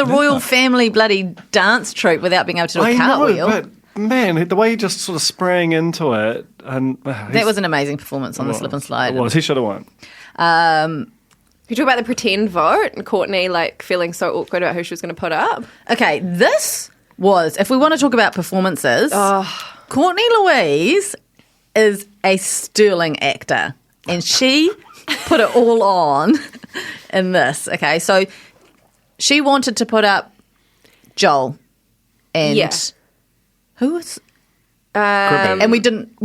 says? royal family bloody dance troupe without being able to do a I cartwheel. know, but man, the way he just sort of sprang into it, and That was an amazing performance on the slip and slide. It was. He should have won. You talk about the pretend vote and Courtney like feeling so awkward about who she was going to put up. Okay, this was, if we want to talk about performances, Courtney Louise is a sterling actor, and she put it all on in this. Okay, so she wanted to put up Joel and who was and we didn't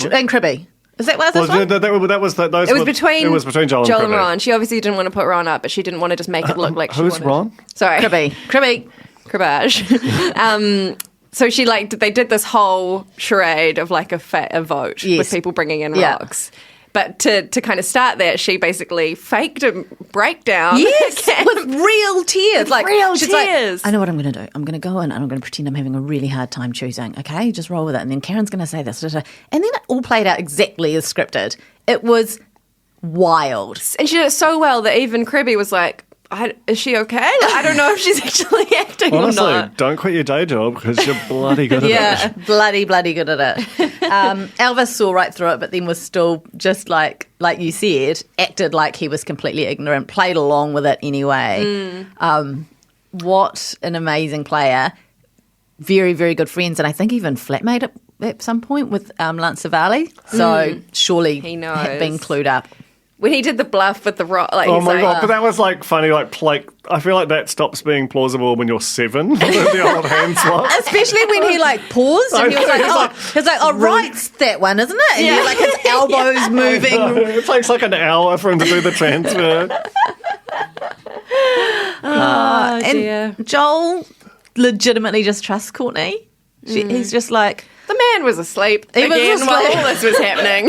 and Cribby. Is that what this one? That was those. It was between Joel and Cribby. Ron. She obviously didn't want to put Ron up, but she didn't want to just make it look like she Who's wanted. Ron? Sorry, Cribby. Cribbage. So she they did this whole charade of like a vote with people bringing in rocks. But to kind of start that, she basically faked a breakdown. Yes, with real tears. Like real she's tears. Like, I know what I'm going to do. I'm going to go in and I'm going to pretend I'm having a really hard time choosing. Okay, just roll with it. And then Karen's going to say this. And then it all played out exactly as scripted. It was wild. And she did it so well that even Cribby was like, is she okay? Like, I don't know if she's actually acting Honestly, or not. don't quit your day job because you're bloody good at Yeah, it. bloody good at it. Elvis saw right through it, but then was still just like you said, acted like he was completely ignorant, played along with it anyway. What an amazing player. Very, very good friends, and I think even flatmate at some point with Lance Savali. So surely He knows. had been clued up. When he did the bluff with the rock, like, Oh he's my like, god! But that was like funny. Like I feel like that stops being plausible when you're 7. The old hand swap. Especially when he like paused and he was like, oh, right's that one, isn't it? And he like his elbows moving. It takes like an hour for him to do the transfer. oh And dear. Joel legitimately just trusts Courtney. He's just like, The man was asleep He was again while asleep. all this was happening.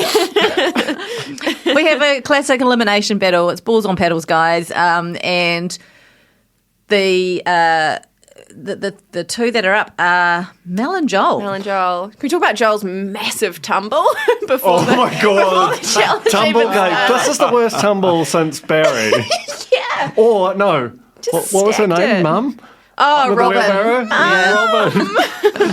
we have a classic elimination battle. It's balls on paddles, guys. And the two that are up are Mel and Joel. Mel and Joel. Can we talk about Joel's massive tumble before Oh my god! the challenge Tumble even game. started? This is the worst tumble since Barry. Yeah. Or no. Just What was her stacked name? it. Mum? Oh, With the Robin. wheelbarrow? Yeah, Robin.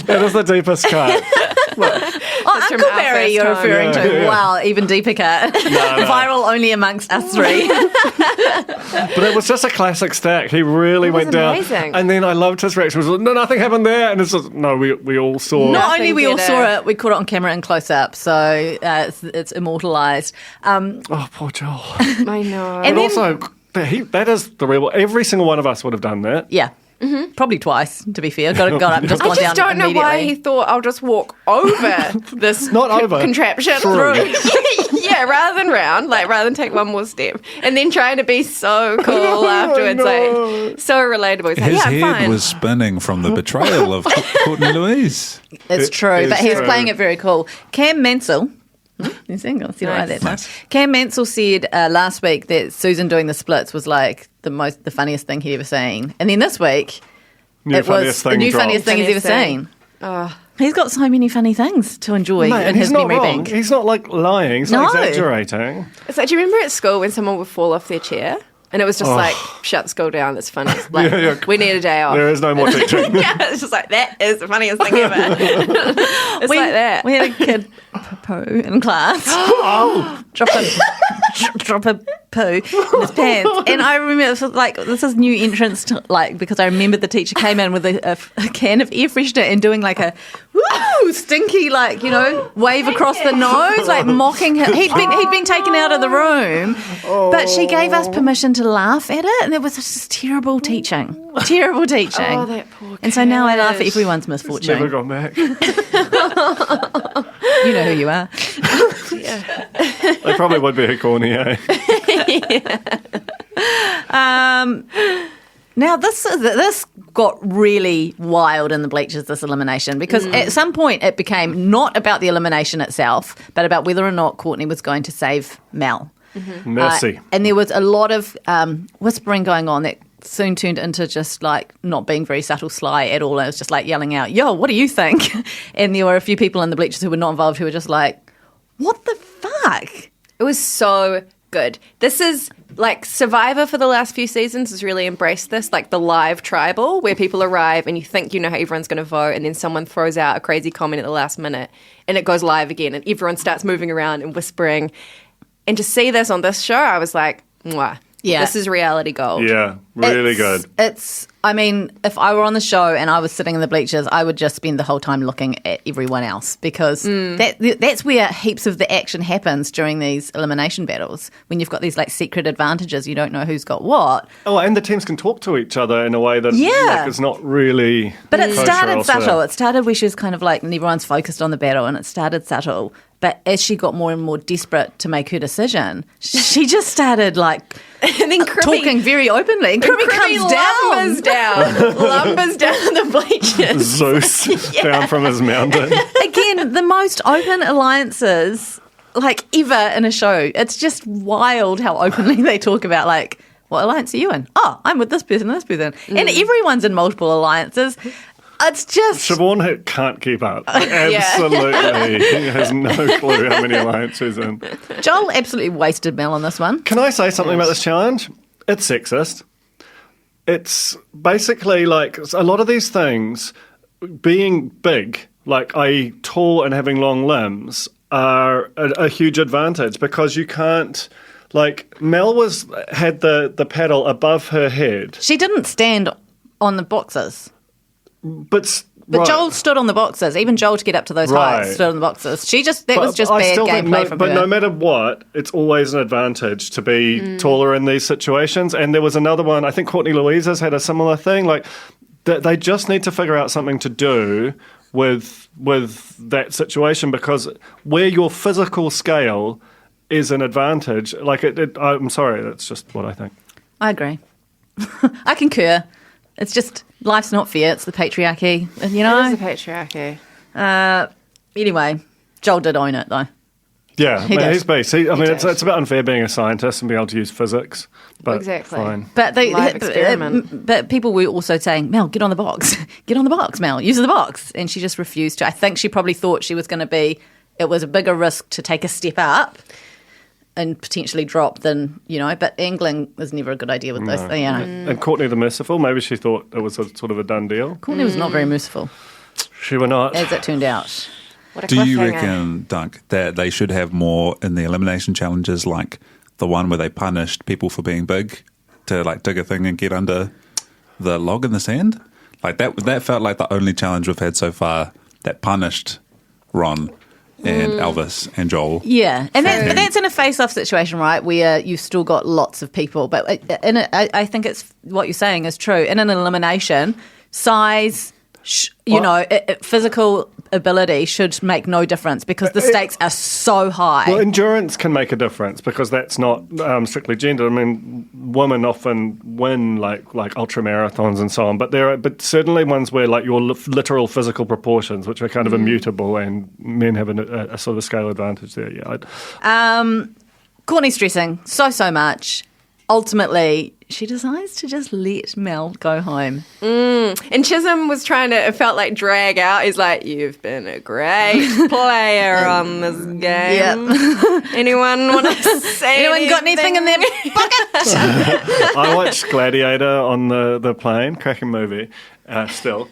That is the deepest cut. Oh, from Uncle our Barry first you're time. referring to. Yeah. Wow, even deeper cut. Viral only amongst us three. But it was just a classic stack. He really was went down. amazing. And then I loved his reaction. It was like, no, nothing happened there. And it's just, no, we all saw. Not only we all better. saw it, we caught it on camera and close up, so it's immortalised. Oh, poor Joel. I know. And But then- also, that is the real. Every single one of us would have done that. Yeah. Probably twice, to be fair. Got up and just I gone just down don't know why immediately. he thought I'll just walk over this Not over. contraption. Through. Yeah, rather than round, like rather than take one more step. And then trying to be so cool afterwards, like so relatable. He's like, His yeah, I'm head fine. was spinning from the betrayal of Courtney Louise. It's true, It but is he's true. playing it very cool. Cam Mansell. You see what I did. Nice. Cam Mansell said last week that Susan doing the splits was like the funniest thing he'd ever seen, and then this week it was the new funniest thing he's ever Funniest thing. seen. He's got so many funny things to enjoy Mate, in and his he's not memory wrong. bank. He's not like lying. He's not No. exaggerating. It's like, do you remember at school when someone would fall off their chair? And it was just like, shut school down, that's funny. Like, Yeah. we need a day off. There is no more teaching. Yeah, it's just like, that is the funniest thing ever. It's like that. We had a kid poo in class. drop a poo in his pants, and I remember this was like this is new entrance to, like, because I remember the teacher came in with a can of air freshener and doing like a woo stinky, like, you know, wave across the nose, like mocking him. He'd been taken out of the room, but she gave us permission to laugh at it, and it was just terrible teaching. Oh, that poor And so now I laugh at kid. everyone's Never misfortune. gone back. You know who you are. They probably would be a corny, eh? Now this got really wild in the bleachers, this elimination, because at some point it became not about the elimination itself, but about whether or not Courtney was going to save Mel. Mercy. And there was a lot of whispering going on that soon turned into just like not being very subtle sly at all. It was just like yelling out, yo, what do you think? And there were a few people in the bleachers who were not involved who were just like, what the fuck? It was so good. This is like Survivor for the last few seasons has really embraced this, like the live tribal where people arrive and you think you know how everyone's going to vote, and then someone throws out a crazy comment at the last minute and it goes live again and everyone starts moving around and whispering. And to see this on this show, I was like, mwah. Yeah. This is reality gold. Yeah, really good. I mean, if I were on the show and I was sitting in the bleachers, I would just spend the whole time looking at everyone else, because that's where heaps of the action happens during these elimination battles. When you've got these like secret advantages, you don't know who's got what. Oh, and the teams can talk to each other in a way that like, is not really. But it kosher started elsewhere. subtle. It started where she was kind of like, and everyone's focused on the battle, and it started subtle. But as she got more and more desperate to make her decision, she just started like And then talking very openly. And Cribby comes lumbers down. lumbers down the bleachers. Zeus down from his mountain. Again, the most open alliances like ever in a show. It's just wild how openly they talk about like, what alliance are you in? Oh, I'm with this person, and everyone's in multiple alliances. It's just Siobhan can't keep up. Absolutely, he has no clue how many alliances in. Joel absolutely wasted Mel on this one. Can I say something about this challenge? It's sexist. It's basically like a lot of these things, being big, like i.e. tall and having long limbs, are a huge advantage because you can't. Like Mel had the paddle above her head. She didn't stand on the boxes. But right. Joel stood on the boxes. Even Joel to get up to those heights stood on the boxes. That was just bad gameplay from her. But no matter what, it's always an advantage to be taller in these situations. And there was another one, I think Courtney Louisa's had a similar thing. Like they just need to figure out something to do with that situation because where your physical scale is an advantage, like I'm sorry, that's just what I think. I agree. I concur. It's just, life's not fair. It's the patriarchy, you know? It is the patriarchy. Anyway, Joel did own it, though. Yeah, he's beast. It's a bit unfair being a scientist and being able to use physics. But exactly. Fine. But but people were also saying, Mel, get on the box. Get on the box, Mel. Use the box. And she just refused to. I think she probably thought she was going to be, it was a bigger risk to take a step up and potentially drop than, but angling is never a good idea with this. And Courtney the Merciful, maybe she thought it was a sort of a done deal. Courtney was not very merciful. She were not. As it turned out. Do you reckon, Dunk, that they should have more in the elimination challenges, like the one where they punished people for being big, to like dig a thing and get under the log in the sand? Like that felt like the only challenge we've had so far that punished Ron and Elvis and Joel. Yeah, and that's in a face-off situation, right, where you've still got lots of people. But I think it's what you're saying is true. In an elimination, size, physical ability should make no difference because the stakes are so high. Well, endurance can make a difference because that's not strictly gender. I mean, women often win like ultra marathons and so on, but certainly ones where like your literal physical proportions, which are kind of immutable, and men have a sort of scale advantage there. Yeah. Courtney's stressing so much. Ultimately, she decides to just let Mel go home. And Chisholm was trying to, it felt like drag out. He's like, you've been a great player on this game. Yep. Anyone want to say anything? Got anything in their pocket? I watched Gladiator on the plane, cracking movie. Still,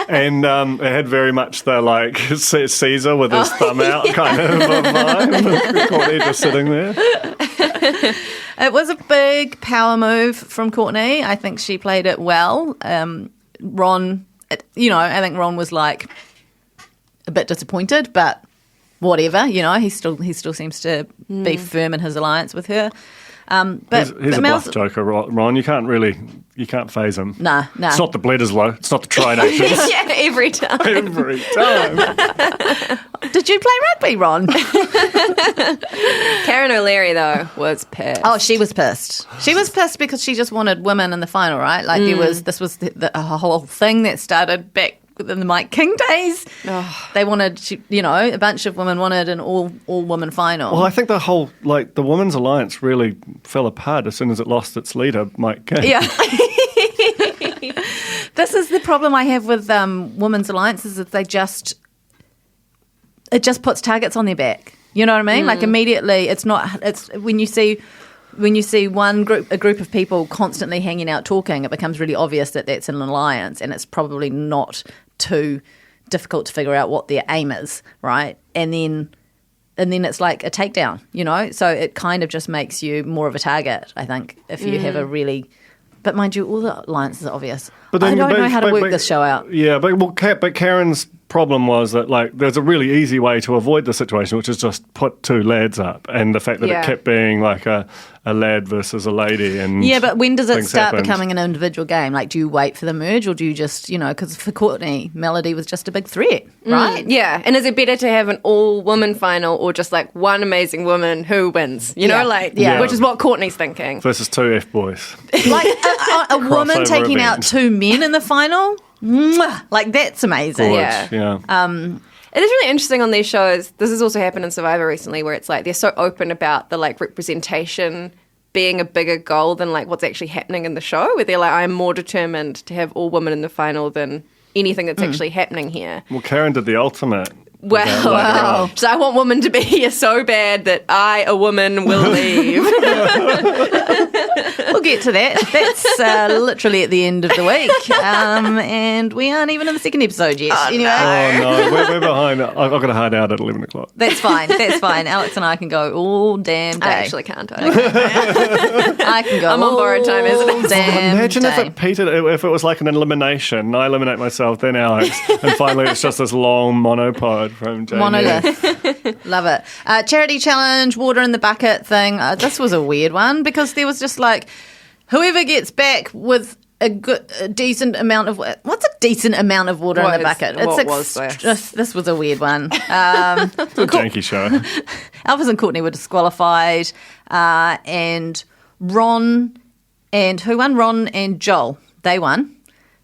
and it had very much the like Caesar with his thumb out kind of vibe. Courtney just sitting there. It was a big power move from Courtney. I think she played it well. Ron, I think Ron was like a bit disappointed, but whatever. He still seems to be firm in his alliance with her. But he's a bluff joker, Ron. You can't phase him. Nah. It's not the Bledisloe. It's not the Tri-Nations. Yeah, every time. Did you play rugby, Ron? Karen O'Leary, though, was pissed. Oh, she was pissed. She was pissed because she just wanted women in the final, right? Like this was the whole thing that started back in the Mike King days. They wanted, a bunch of women wanted an all-woman final. Well, I think the whole, the women's alliance really fell apart as soon as it lost its leader, Mike King. Yeah. This is the problem I have with women's alliances is it just puts targets on their back. You know what I mean? Like immediately, it's when you see a group of people constantly hanging out talking, it becomes really obvious that that's an alliance, and it's probably not too difficult to figure out what their aim is, right? And then it's like a takedown, So it kind of just makes you more of a target, I think, if you have a really. But mind you, all the alliances are obvious. But I don't know how to work this show out. Yeah, but Karen's problem was that there's a really easy way to avoid the situation, which is just put two lads up, and the fact that it kept being like a lad versus a lady. And but when does it start becoming an individual game? Like, do you wait for the merge, or do you just, because for Courtney, Melody was just a big threat, right? Yeah, and is it better to have an all-woman final or just like one amazing woman who wins? Which is what Courtney's thinking. Versus two F-boys. Like a woman taking out two men in the final? Like, that's amazing. Yeah. It is really interesting on these shows. This has also happened in Survivor recently, where it's like they're so open about the like representation being a bigger goal than like what's actually happening in the show, where they're like, I'm more determined to have all women in the final than anything that's actually happening here. Well, Karen did the ultimate. Wow. So I want women to be here so bad that I, a woman, will leave. We'll get to that. That's literally at the end of the week. And we aren't even in the second episode yet. Anyway. Oh, no. We're behind. I've got to hide out at 11 o'clock. That's fine. Alex and I can go all damn day. I actually can't. I can go I'm on borrowed time, isn't it? Damn Imagine day. if it was like an elimination. I eliminate myself, then Alex. And finally it's just this long monopod from Jamie. Monolith. Love it. Charity challenge, water in the bucket thing. This was a weird one because there was just like, whoever gets back with a decent amount of... What's a decent amount of water in the bucket? What was this? This was a weird one. It's a janky show. Elvis and Courtney were disqualified. And Ron and... Who won? Ron and Joel. They won.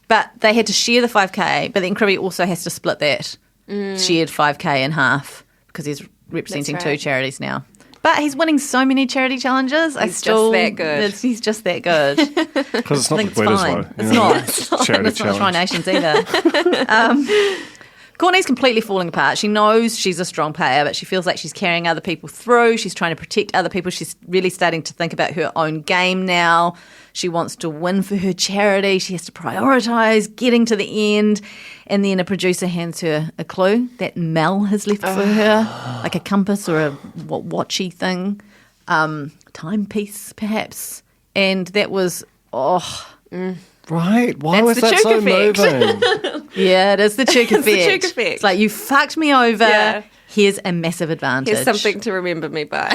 But they had to share the 5K, but then Cribby also has to split that shared 5K in half because he's representing two charities now. But he's winning so many charity challenges. He's just that good. He's just that good. Because it's not the Bledisloe. It's not. It's not Tri Nations either. Courtney's completely falling apart. She knows she's a strong player, but she feels like she's carrying other people through. She's trying to protect other people. She's really starting to think about her own game now. She wants to win for her charity. She has to prioritise getting to the end. And then a producer hands her a clue that Mel has left for her, like a compass or a watchy thing, timepiece perhaps. And that was, Right. Why was that so moving? Yeah, it is the Chuke effect. The Chuke effect. It's like, you fucked me over. Yeah. Here's a massive advantage. Here's something to remember me by.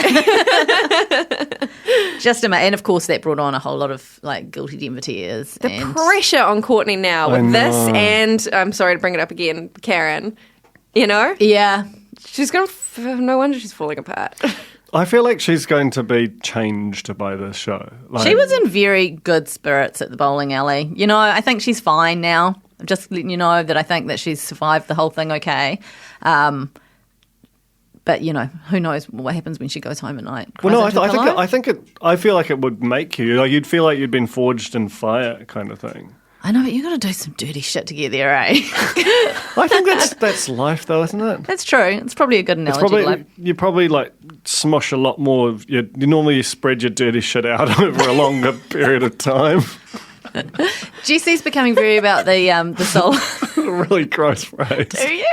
And of course that brought on a whole lot of like guilty Denver tears. The pressure on Courtney now with this and, I'm sorry to bring it up again, Karen, you know? Yeah. She's going to, no wonder she's falling apart. I feel like she's going to be changed by this show. Like, she was in very good spirits at the bowling alley. You know, I think she's fine now. I'm just letting you know that I think that she's survived the whole thing okay. But, you know, who knows what happens when she goes home at night. Well, no, I feel like it would make you. Like, you'd feel like you'd been forged in fire kind of thing. I know, but you got to do some dirty shit to get there, eh? I think that's life, though, isn't it? That's true. It's probably a good analogy. You probably like smush a lot more. Of you normally spread your dirty shit out over a longer period of time. Jesse's becoming very about the soul. Really gross phrase. Do you?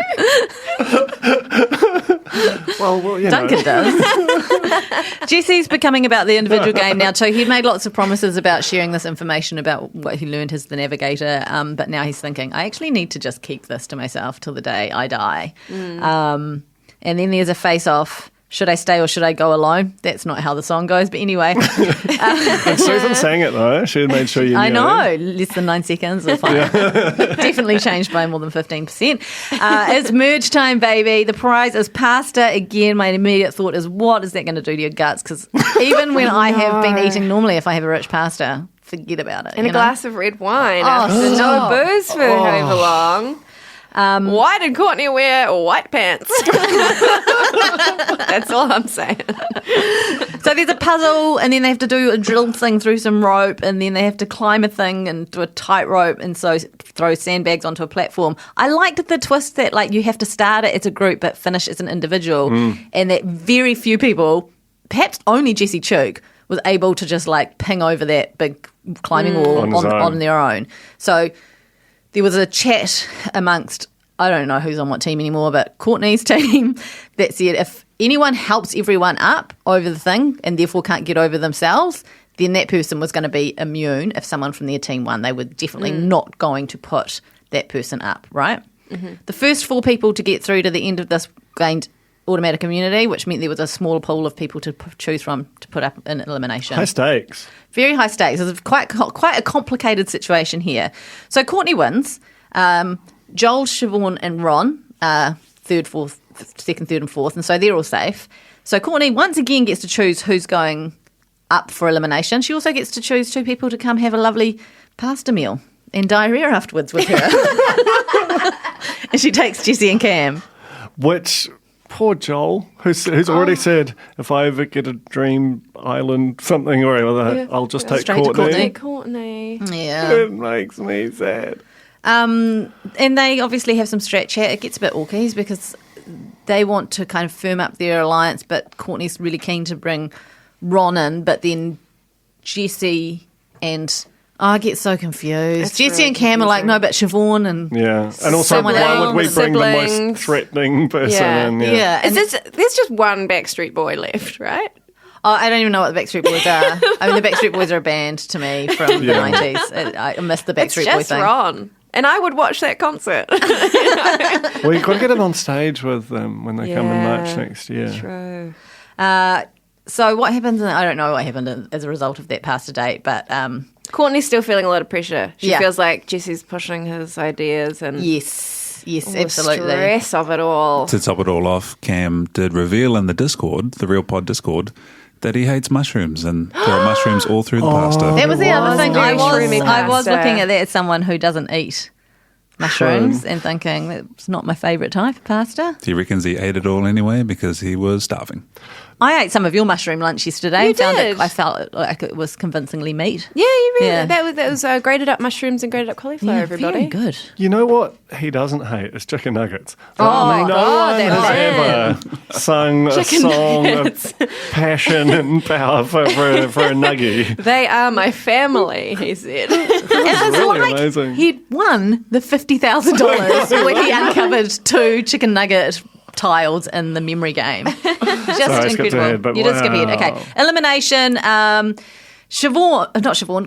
Well, you Duncan know. does. Jesse's becoming about the individual game now too. He'd made lots of promises about sharing this information about what he learned as the navigator, but now he's thinking, I actually need to just keep this to myself till the day I die. And then there's a face-off. Should I stay or should I go alone? That's not how the song goes, but anyway. And Susan sang it, though. She made sure you knew. I know. Less than 9 seconds or fine. Definitely changed by more than 15%. It's merge time, baby. The prize is pasta. Again, my immediate thought is, what is that going to do to your guts? Because even when I have been eating normally, if I have a rich pasta, forget about it. And a glass of red wine after stop. no booze for however long. Why did Courtney wear white pants? That's all I'm saying. So there's a puzzle, and then they have to do a drill thing through some rope, and then they have to climb a thing and do a tightrope, and so throw sandbags onto a platform. I liked the twist that like you have to start it as a group but finish as an individual, and that very few people, perhaps only Jesse Chuke, was able to just like ping over that big climbing wall on their own. So there was a chat amongst, I don't know who's on what team anymore, but Courtney's team that said if anyone helps everyone up over the thing and therefore can't get over themselves, then that person was going to be immune if someone from their team won. They were definitely not going to put that person up, right? Mm-hmm. The first 4 people to get through to the end of this gained automatic immunity, which meant there was a smaller pool of people to choose from to put up in elimination. High stakes. Very high stakes. It's quite a complicated situation here. So Courtney wins. Joel, Siobhan and Ron are second, third and fourth, and so they're all safe. So Courtney once again gets to choose who's going up for elimination. She also gets to choose 2 people to come have a lovely pasta meal and diarrhea afterwards with her. And she takes Jessie and Cam. Which poor Joel, who's already said, if I ever get a dream island something or other, I'll just take Straight to Courtney. Courtney. Yeah. It makes me sad. And they obviously have some strat chat. It gets a bit awkward because they want to kind of firm up their alliance, but Courtney's really keen to bring Ron in, but then Jessie and... I get so confused. It's Jessie really and Cam are like, no, but Siobhan and Yeah, and also someone why would we else. bring the Siblings. most threatening person Yeah. in? yeah. And There's just one Backstreet Boy left, right? I don't even know what the Backstreet Boys are. I mean, the Backstreet Boys are a band to me from the 90s. I miss the It's Backstreet Boy just thing. Ron. And I would watch that concert. Well, you've got to get him on stage with them when they come in March next year. True. So what happens? I don't know what happened as a result of that pasta date, but Courtney's still feeling a lot of pressure. She Yeah. feels like Jesse's pushing his ideas and yes, the absolutely. stress of it all. To top it all off, Cam did reveal in the Discord, the Real Pod Discord, that he hates mushrooms, and there are mushrooms all through the pasta. That was the other thing. very I shroomy was pasta. looking at that as someone who doesn't eat mushrooms and thinking that's not my favourite type of pasta. He reckons he ate it all anyway because he was starving. I ate some of your mushroom lunch yesterday. You and found did? I felt like it was convincingly meat. Yeah, you really. Yeah. That was grated up mushrooms and grated up cauliflower. Everybody, very good. You know what he doesn't hate is chicken nuggets. Oh, no God, one that has man. ever sung a song of passion and power for a nugget. They are my family. He said. It was really like amazing. he'd won the $50,000 when he uncovered 2 chicken nugget tiles in the memory game. Just Sorry, I skipped incredible. ahead, but You did skip ahead. wow. Okay. Elimination.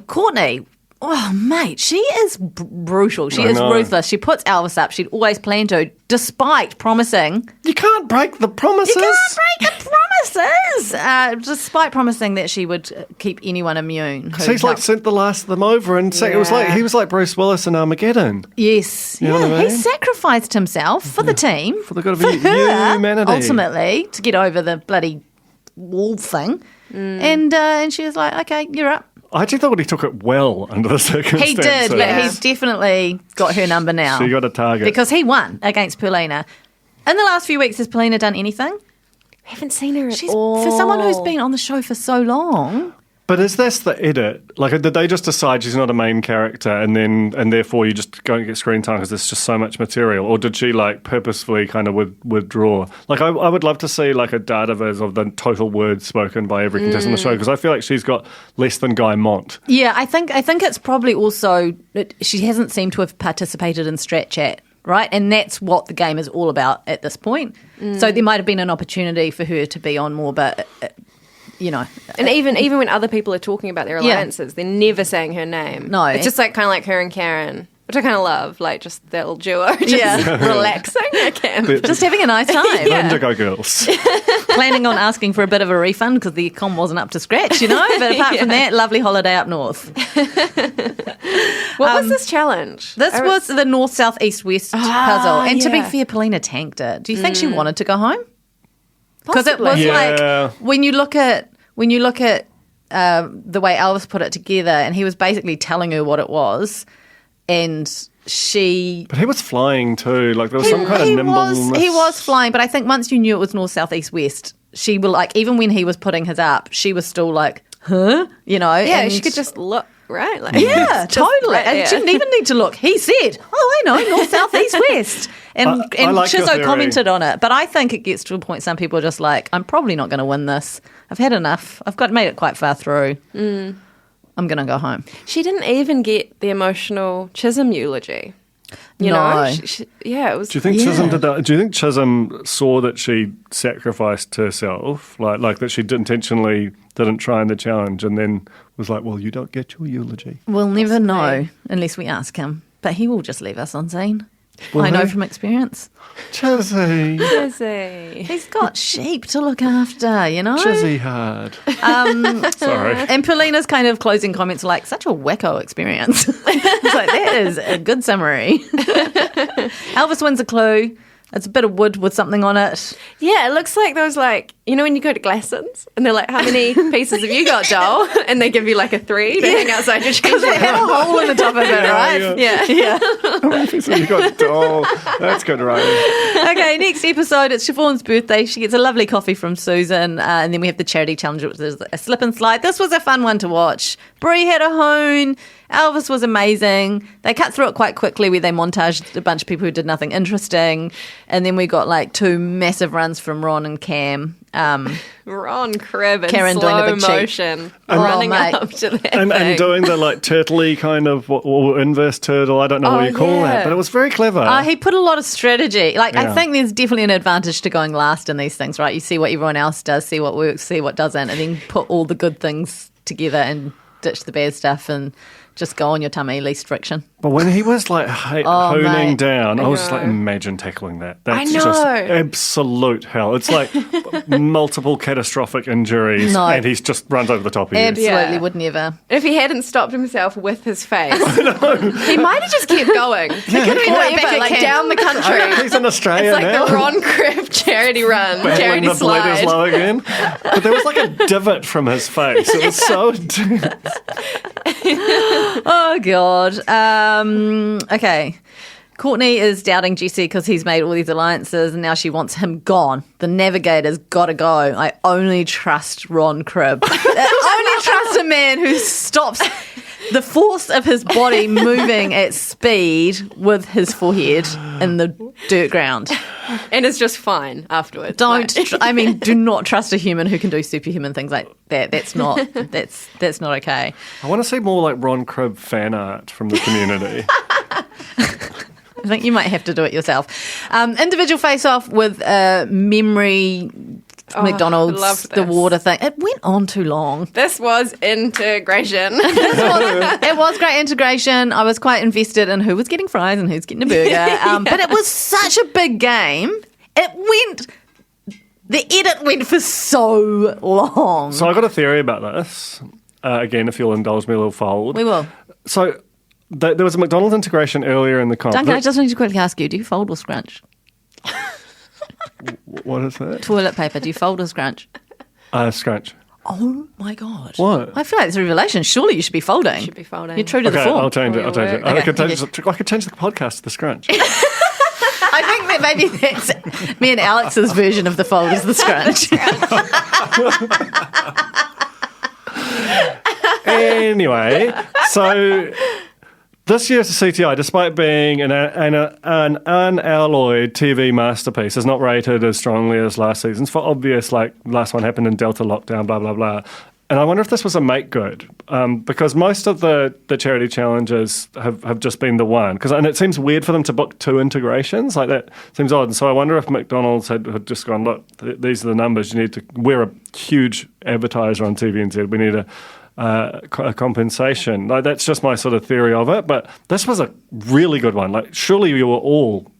Courtney. Oh, mate, she is brutal. She I is know. ruthless. She puts Elvis up. She'd always planned to, despite promising. You can't break the promises. You can't break the promises! Despite promising that she would keep anyone immune. who So he's like helped. sent the last of them over, and it was like he was like Bruce Willis in Armageddon. Yes. You know Yeah, what I he mean? sacrificed himself for the team. For the good of for her, humanity. ultimately, to get over the bloody wall thing. And she was like, okay, you're up. I actually thought he took it well under the circumstances. He did, but he's definitely got her number now. So you got a target. Because he won against Paulina. In the last few weeks, has Paulina done anything? I haven't seen her at She's all. for someone who's been on the show for so long. But is this the edit? Like, did they just decide she's not a main character, and therefore you just don't get screen time because there's just so much material, or did she like purposefully kind of withdraw? Like, I would love to see like a database of the total words spoken by every contestant on the show, because I feel like she's got less than Guy Mont. Yeah, I think it's probably also she hasn't seemed to have participated in Strat Chat, right? And that's what the game is all about at this point. So there might have been an opportunity for her to be on more, but you know, And even when other people are talking about their Yeah. alliances, they're never saying her name. No. It's just like kind of like her and Karen, which I kind of love, like just that little duo, just Yeah. relaxing. just having a nice time. Indigo Girls. Planning on asking for a bit of a refund because the comm wasn't up to scratch, you know. But apart from that, lovely holiday up north. What was this challenge? This was the north, south, east, west puzzle. And to be yeah. fair, Paulina tanked it. Do you think she wanted to go home? Because it was Possibly. like Yeah. when you look at the way Elvis put it together, and he was basically telling her what it was, and she. But he was flying too. Like there was some kind of nimbleness. He was flying, but I think once you knew it was north, south, east, west, she will like even when he was putting his up, she was still like, huh, you know. Yeah, and she could just look, right? Like, yeah, just totally. right And there. she didn't even need to look. He said, "Oh, I know, north, south, east, west." And I like your Chizzo theory. commented on it, but I think it gets to a point some people are just like, "I'm probably not going to win this. I've had enough. I've made it quite far through. I'm going to go home." She didn't even get the emotional Chisholm eulogy. You No. know? Yeah, it was. Do you think Chisholm did that? Do you think Chisholm saw that she sacrificed herself, like that she intentionally didn't try in the challenge, and then was like, "Well, you don't get your eulogy." We'll never know unless we ask him, but he will just leave us on scene. I know from experience. Chizzy, Busy. He's got sheep to look after, you know. Chizzy hard. Sorry. And Paulina's kind of closing comments are like, such a wacko experience. It's like, that is a good summary. Elvis wins a clue. It's a bit of wood with something on it. Yeah, it looks like those, like, you know when you go to Glassons and they're like, how many pieces have you got, Joel? And they give you like a 3 to hang outside your Because they have a hole in the top of it, right? Yeah. So you got doll. That's good, right? Okay, next episode, it's Siobhan's birthday. She gets a lovely coffee from Susan, and then we have the charity challenge, which is a slip and slide. This was a fun one to watch. Brie had a hoon. Elvis was amazing. They cut through it quite quickly where they montaged a bunch of people who did nothing interesting. And then we got like 2 massive runs from Ron and Cam. Ron Cribb in Karen slow doing a big cheat. motion, Oh, running mate. up to that And thing. doing the like turtley kind of or inverse turtle. I don't know what you call that, but it was very clever. He put a lot of strategy. Like, I Yeah. think there's definitely an advantage to going last in these things, right? You see what everyone else does, see what works, see what doesn't, and then put all the good things together and ditch the bad stuff and just go on your tummy, least friction. But when he was like honing mate. down, I was just know. like, imagine tackling that. That's I know. just absolute hell. It's like multiple catastrophic injuries, No. and he's just runs over the top of you. Absolutely Yeah. would never. If he hadn't stopped himself with his face, he might have just kept going. It could have been Right back whatever, at like camp. down the country. He's in Australia It's like now. the Ron Cribb charity run, Battling charity the bleeders slide. low again. But there was like a divot from his face. It was so intense. Oh, God. Okay. Courtney is doubting Jesse because he's made all these alliances and now she wants him gone. The navigator's got to go. I only trust Ron Cribb. I only trust a man who stops the force of his body moving at speed with his forehead in the dirt ground. And it's just fine afterwards. Do not trust a human who can do superhuman things like that. That's not okay. I want to see more like Ron Cribb fan art from the community. I think you might have to do it yourself. Individual face-off with memory McDonald's, loved the this. water thing. It went on too long. This was integration. It was great integration. I was quite invested in who was getting fries and who's getting a burger. But it was such a big game. The edit went for so long. So I got a theory about this. Again, if you'll indulge me a little fold. We will. So there was a McDonald's integration earlier in the comp. Duncan, I just need to quickly ask you, do you fold or scrunch? What is that? Toilet paper, do you fold or scrunch? Scrunch. Oh my God. What? I feel like it's a revelation. Surely you should be folding. Should be folding. You're true to the Okay, form. I'll change it. Okay, I could change the podcast to the scrunch. I think that maybe that's me and Alex's version of the fold is the scrunch. Anyway, so this year's CTI, despite being an unalloyed TV masterpiece, is not rated as strongly as last season's for obvious, like, last one happened in Delta lockdown, blah, blah, blah. And I wonder if this was a make good, because most of the charity challenges have just been the one. And it seems weird for them to book 2 integrations. Like, that seems odd. And so I wonder if McDonald's had just gone, look, these are the numbers. We're a huge advertiser on TVNZ. We need a compensation. Like, that's just my sort of theory of it. But this was a really good one. Like, surely you were all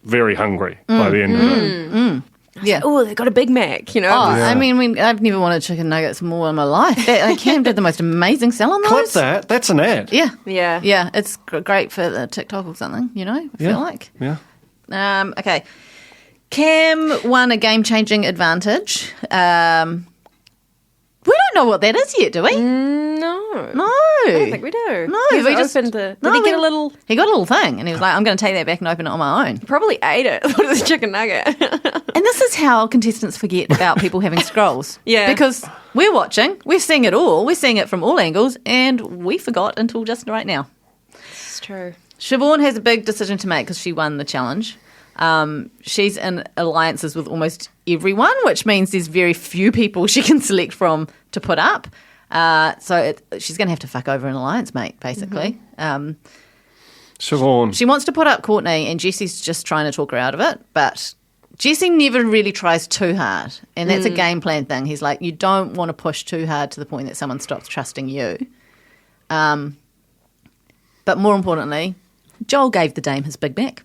very hungry by the end of it. Yeah. Oh, they got a Big Mac, you know? Oh, I mean, I've never wanted chicken nuggets more in my life. Cam did the most amazing sell on those. Clip that. That's an ad. Yeah. Yeah. Yeah, it's great for the TikTok or something, I feel like. Yeah. Okay. Cam won a game-changing advantage. We don't know what that is yet, do we? No. No. I don't think we do. No, He we just opened the... No, Did he get we- a little... He got a little thing, and he was like, I'm going to take that back and open it on my own. Probably ate it. What is a chicken nugget? And this is how contestants forget about people having scrolls. Yeah. Because we're watching, we're seeing it all, we're seeing it from all angles, and we forgot until just right now. It's true. Siobhan has a big decision to make because she won the challenge. She's in alliances with almost everyone, which means there's very few people she can select from to put up. She's going to have to fuck over an alliance mate, basically. Siobhan. She wants to put up Courtney, and Jesse's just trying to talk her out of it. But Jesse never really tries too hard, and that's a game plan thing. He's like, you don't want to push too hard to the point that someone stops trusting you. But more importantly, Joel gave the dame his Big Mac.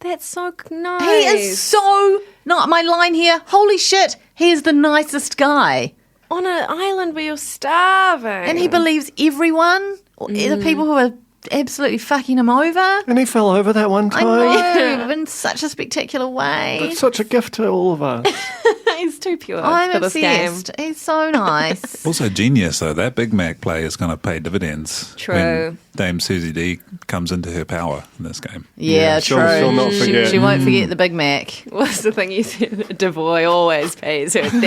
That's so nice. He is so not my line here. Holy shit, he is the nicest guy, on an island where you're starving. and he believes everyone, or the people who are absolutely fucking him over. And he fell over that one I time. know, in such a spectacular way. It's such a gift to all of us. He's too pure I'm for this game. obsessed. He's so nice. Also genius, though. That Big Mac play is going to pay dividends. True. When Dame Susie D comes into her power in this game. Yeah, she'll- true. she'll not forget. She won't forget the Big Mac. What's the thing you said? Devoy always pays her debts.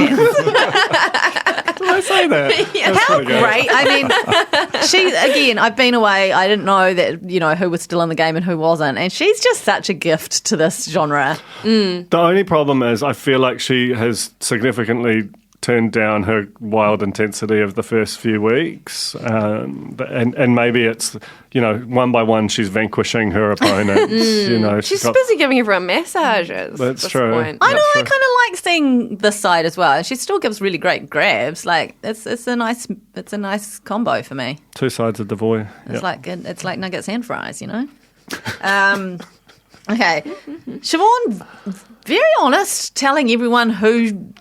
Did I say that? That's How pretty good. great! I mean, she again. I've been away. I didn't know that who was still in the game and who wasn't, and she's just such a gift to this genre. The only problem is I feel like she has significantly turned down her wild intensity of the first few weeks. And maybe it's, one by one she's vanquishing her opponents. She's got- busy giving everyone massages. That's at this true. point. I know. That's I true. kind of like seeing this side as well. She still gives really great grabs. Like it's a nice combo for me. two sides of the void. It's like nuggets and fries, Okay, Siobhan, very honest, telling everyone who.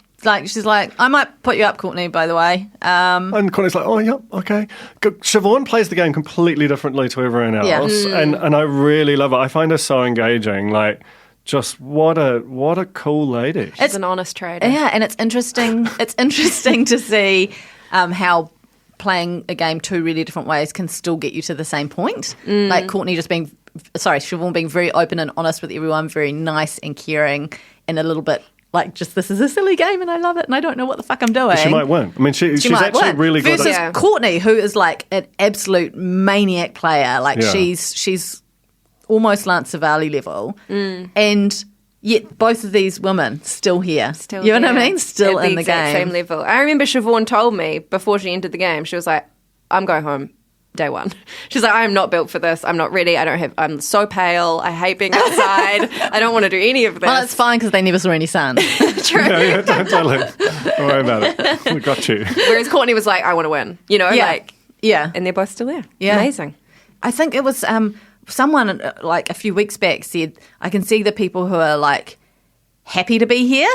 She's like, I might put you up, Courtney, by the way. And Connie's like, oh, yeah, okay. Siobhan plays the game completely differently to everyone else. Yeah. And I really love it. I find her so engaging. Like, just what a cool lady. She's an honest trader. Yeah, and it's interesting. It's interesting to see how playing a game two really different ways can still get you to the same point. Like Courtney Siobhan being very open and honest with everyone, very nice and caring, and a little bit like just this is a silly game and I love it and I don't know what the fuck I'm doing. She might win. I mean, she's might actually win. really good Versus at Courtney, who is like an absolute maniac player. Like Yeah. she's almost Lance Savali level, and yet both of these women still here. Still you know what I there mean? Still at the in the exact game. same level. I remember Siobhan told me before she entered the game, she was like, I'm going home day one. She's like, I am not built for this. I'm not ready. I'm so pale. I hate being outside. I don't want to do any of this. Well, it's fine because they never saw any sun. True. Yeah, totally. Don't worry about it. We got you. Whereas Courtney was like, I want to win. Yeah. And they're both still there. Yeah. Amazing. I think it was someone like a few weeks back said, I can see the people who are like happy to be here,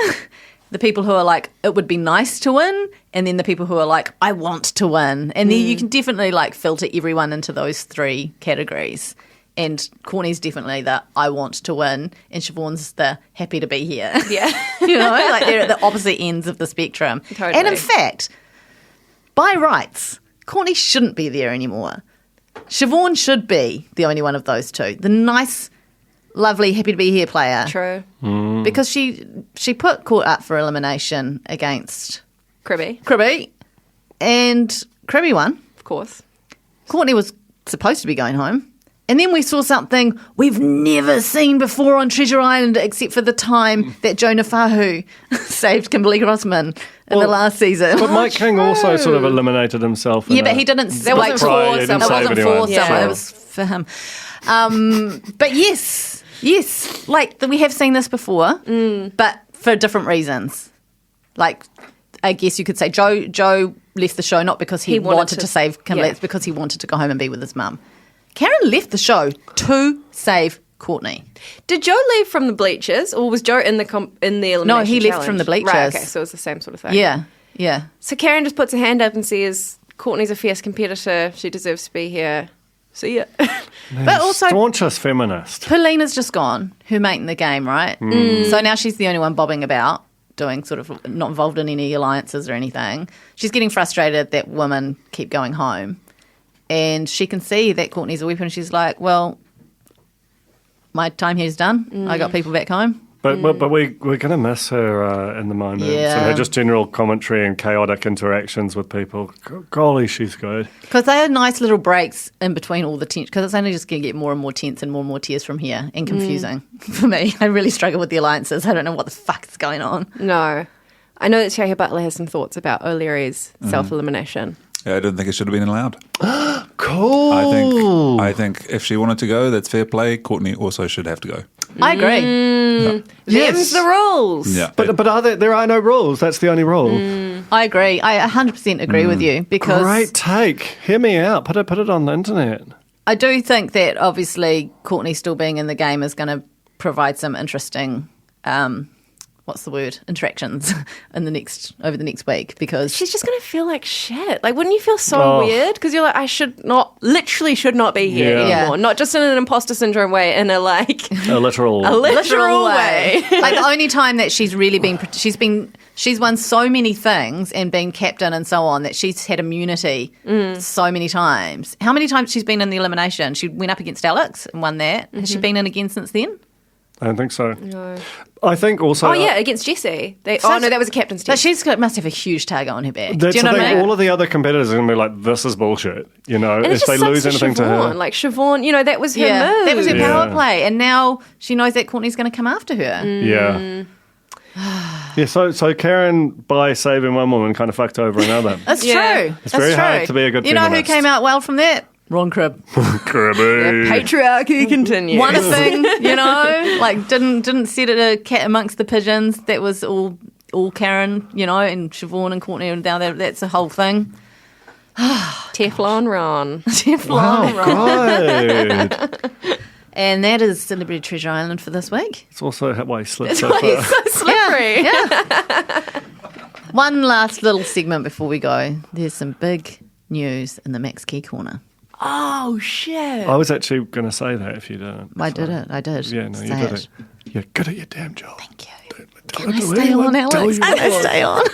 the people who are like, it would be nice to win, and then the people who are like, I want to win. And then you can definitely like filter everyone into those three categories. And Courtney's definitely the I want to win, and Siobhan's the happy to be here. Yeah. Like they're at the opposite ends of the spectrum. Totally. And in fact, by rights, Courtney shouldn't be there anymore. Siobhan should be the only one of those two. The nice, lovely, happy to be here player. True. Because she put Court up for elimination against Cribby, and Cribby won. of course. Courtney was supposed to be going home. And then we saw something we've never seen before on Treasure Island, except for the time that Jonah Fahu saved Kimberly Grossman in the last season. But Mike King also sort of eliminated himself. Yeah, but he didn't. That wasn't for Right, he didn't someone. It save wasn't anyone. for Yeah. someone. Sure. It was for him. But yes, like we have seen this before, but for different reasons. Like, I guess you could say Joe left the show not because he wanted to save Kimberly, it's because he wanted to go home and be with his mum. Karen left the show to save Courtney. Did Joe leave from the bleachers, or was Joe in the elimination No, he left challenge? from the bleachers. Right, okay, so it was the same sort of thing. Yeah. So Karen just puts her hand up and says, Courtney's a fierce competitor. She deserves to be here. See ya. But also, Staunchest feminist. Paulina's just gone, her mate in the game, right? So now she's the only one bobbing about, doing sort of not involved in any alliances or anything. She's getting frustrated that women keep going home. And she can see that Courtney's a weapon. She's like, well, my time here's done. I got people back home. But we're going to miss her in the moment. Yeah. And her just general commentary and chaotic interactions with people. Golly, she's good. Because they are nice little breaks in between all the tension. Because it's only just going to get more and more tense and more tears from here and confusing for me. I really struggle with the alliances. I don't know what the fuck is going on. No. I know that Shahir Butler has some thoughts about O'Leary's self-elimination. Yeah, I don't think it should have been allowed. Cool. I think if she wanted to go, that's fair play. Courtney also should have to go. I agree. Them's the rules. Yeah. But there are no rules. That's the only rule. I agree. I 100% agree with you because Great take. Hear me out. Put it on the internet. I do think that obviously Courtney still being in the game is going to provide some interesting, interactions over the next week because She's just going to feel like shit. Like, wouldn't you feel so weird? Because you're like, I should not be here Yeah. anymore. Not just in an imposter syndrome way, in a like A literal. literal way. like the only time that she's really been she's won so many things and been captain and so on that she's had immunity so many times. How many times she's been in the elimination? She went up against Alex and won that. Has she been in again since then? I don't think so. No. I think also... Oh, yeah, against Jessie. No, that was a captain's But test. must have a huge target on her back. That's Do you know the what I thing. mean? All of the other competitors are going to be like, this is bullshit. You know, And if it they just lose sucks for anything to her. Siobhan. Like, Siobhan, that was her move. That was her power Yeah. play. And now she knows that Courtney's going to come after her. Yeah. Yeah, so Karen, by saving one woman, kind of fucked over another. That's Yeah. true. It's very hard to be a good You know who feminist. came out well from that? Ron Cribb. Kirby. Patriarchy continues. Won a thing, like didn't set it a cat amongst the pigeons. That was all Karen, and Siobhan and Courtney and down there. That's the whole thing. Teflon Ron. Teflon Ron. Good. And that is Celebrity Treasure Island for this week. It's also why he slipped That's so why far. he's so slippery. Yeah. One last little segment before we go. There's some big news in the Max Key Corner. Oh, shit. I was actually going to say that if you didn't. I did it. Yeah, no, you Say did it. You're good at your damn job. Thank you. Can I stay on, Alex? Can I stay on?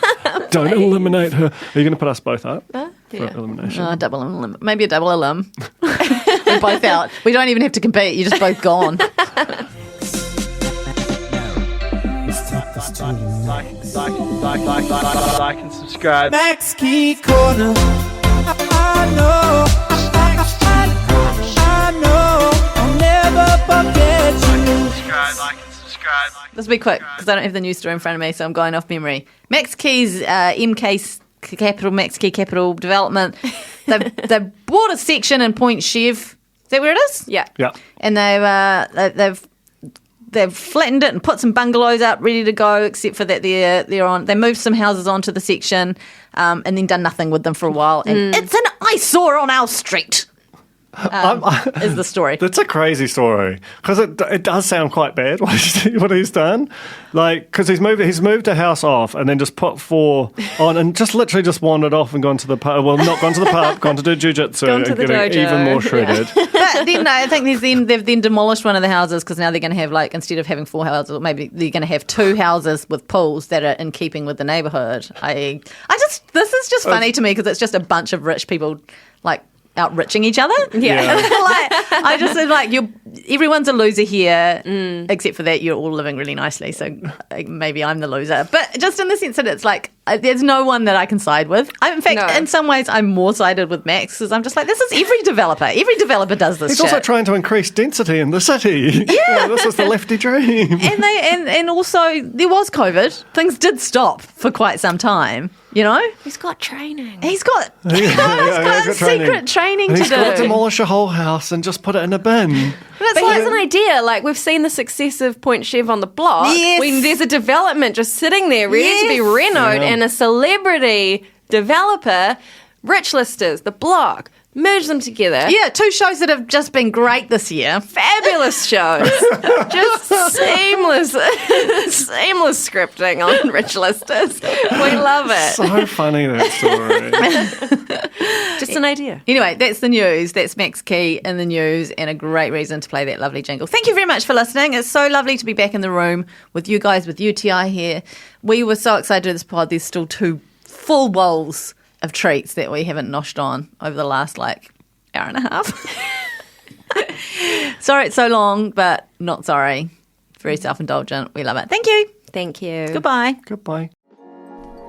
Don't eliminate her. Are you going to put us both up for Yeah. elimination? Maybe a double elim. We're both out. We don't even have to compete. You're just both gone. Like and subscribe. Max Key Corner. I know. I know. I'll never forget you. Subscribe. Let's be quick because I don't have the news story in front of me, so I'm going off memory. Max Key's MK Capital, Max Key Capital Development. They've bought a section in Point Chev. Is that where it is? Yeah. Yeah. And they've flattened it and put some bungalows up ready to go, except for that they moved some houses onto the section and then done nothing with them for a while. And it's an eyesore on our street. Is the story. That's a crazy story because it does sound quite bad what he's done. Like, because he's moved a house off and then just put 4 on and just literally just wandered off and gone to the pub. Well, not gone to the pub, gone to do jiu-jitsu Gone to and the getting dojo. even more shredded. But then I think they've then demolished one of the houses because now they're going to have, like, instead of having 4 houses, or maybe they're going to have 2 houses with pools that are in keeping with the neighbourhood. This is just funny to me because it's just a bunch of rich people, like, out-riching each other. Yeah. I just said, like, everyone's a loser here, except for that you're all living really nicely, so maybe I'm the loser. But just in the sense that it's like, there's no one that I can side with. In fact, in some ways, I'm more sided with Max because I'm just like, this is every developer. Every developer does this He's shit. also trying to increase density in the city. Yeah. This is the lefty dream. And also, there was COVID. Things did stop for quite some time, He's got training. He's got, he's got secret training and to he's got to do. demolish a whole house and just put it in a bin. But here's an idea. Like, we've seen the success of Point Chev on the block. Yes. When there's a development just sitting there ready to be renoed and a celebrity developer, Rich Listers, the block, merge them together. Yeah, 2 shows that have just been great this year. Fabulous shows. Just seamless scripting on Rich Listers. We love it. So funny, that story. Just an idea. Anyway, that's the news. That's Max Key in the news and a great reason to play that lovely jingle. Thank you very much for listening. It's so lovely to be back in the room with you guys, with UTI here. We were so excited to do this pod. There's still 2 full bowls of treats that we haven't noshed on over the last, hour and a half. Sorry it's so long, but not sorry. Very self-indulgent. We love it. Thank you. Thank you. Goodbye. Goodbye.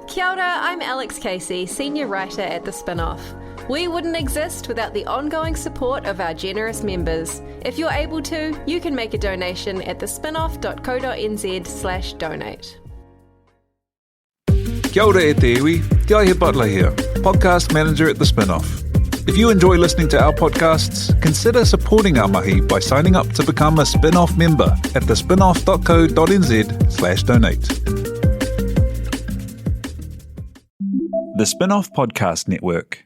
Kia ora, I'm Alex Casey, senior writer at The Spinoff. We wouldn't exist without the ongoing support of our generous members. If you're able to, you can make a donation at thespinoff.co.nz/donate. Kia ora e te iwi, Te Aihe Butler here, podcast manager at The Spinoff. If you enjoy listening to our podcasts, consider supporting our mahi by signing up to become a Spinoff member at thespinoff.co.nz/donate. The Spinoff Podcast Network.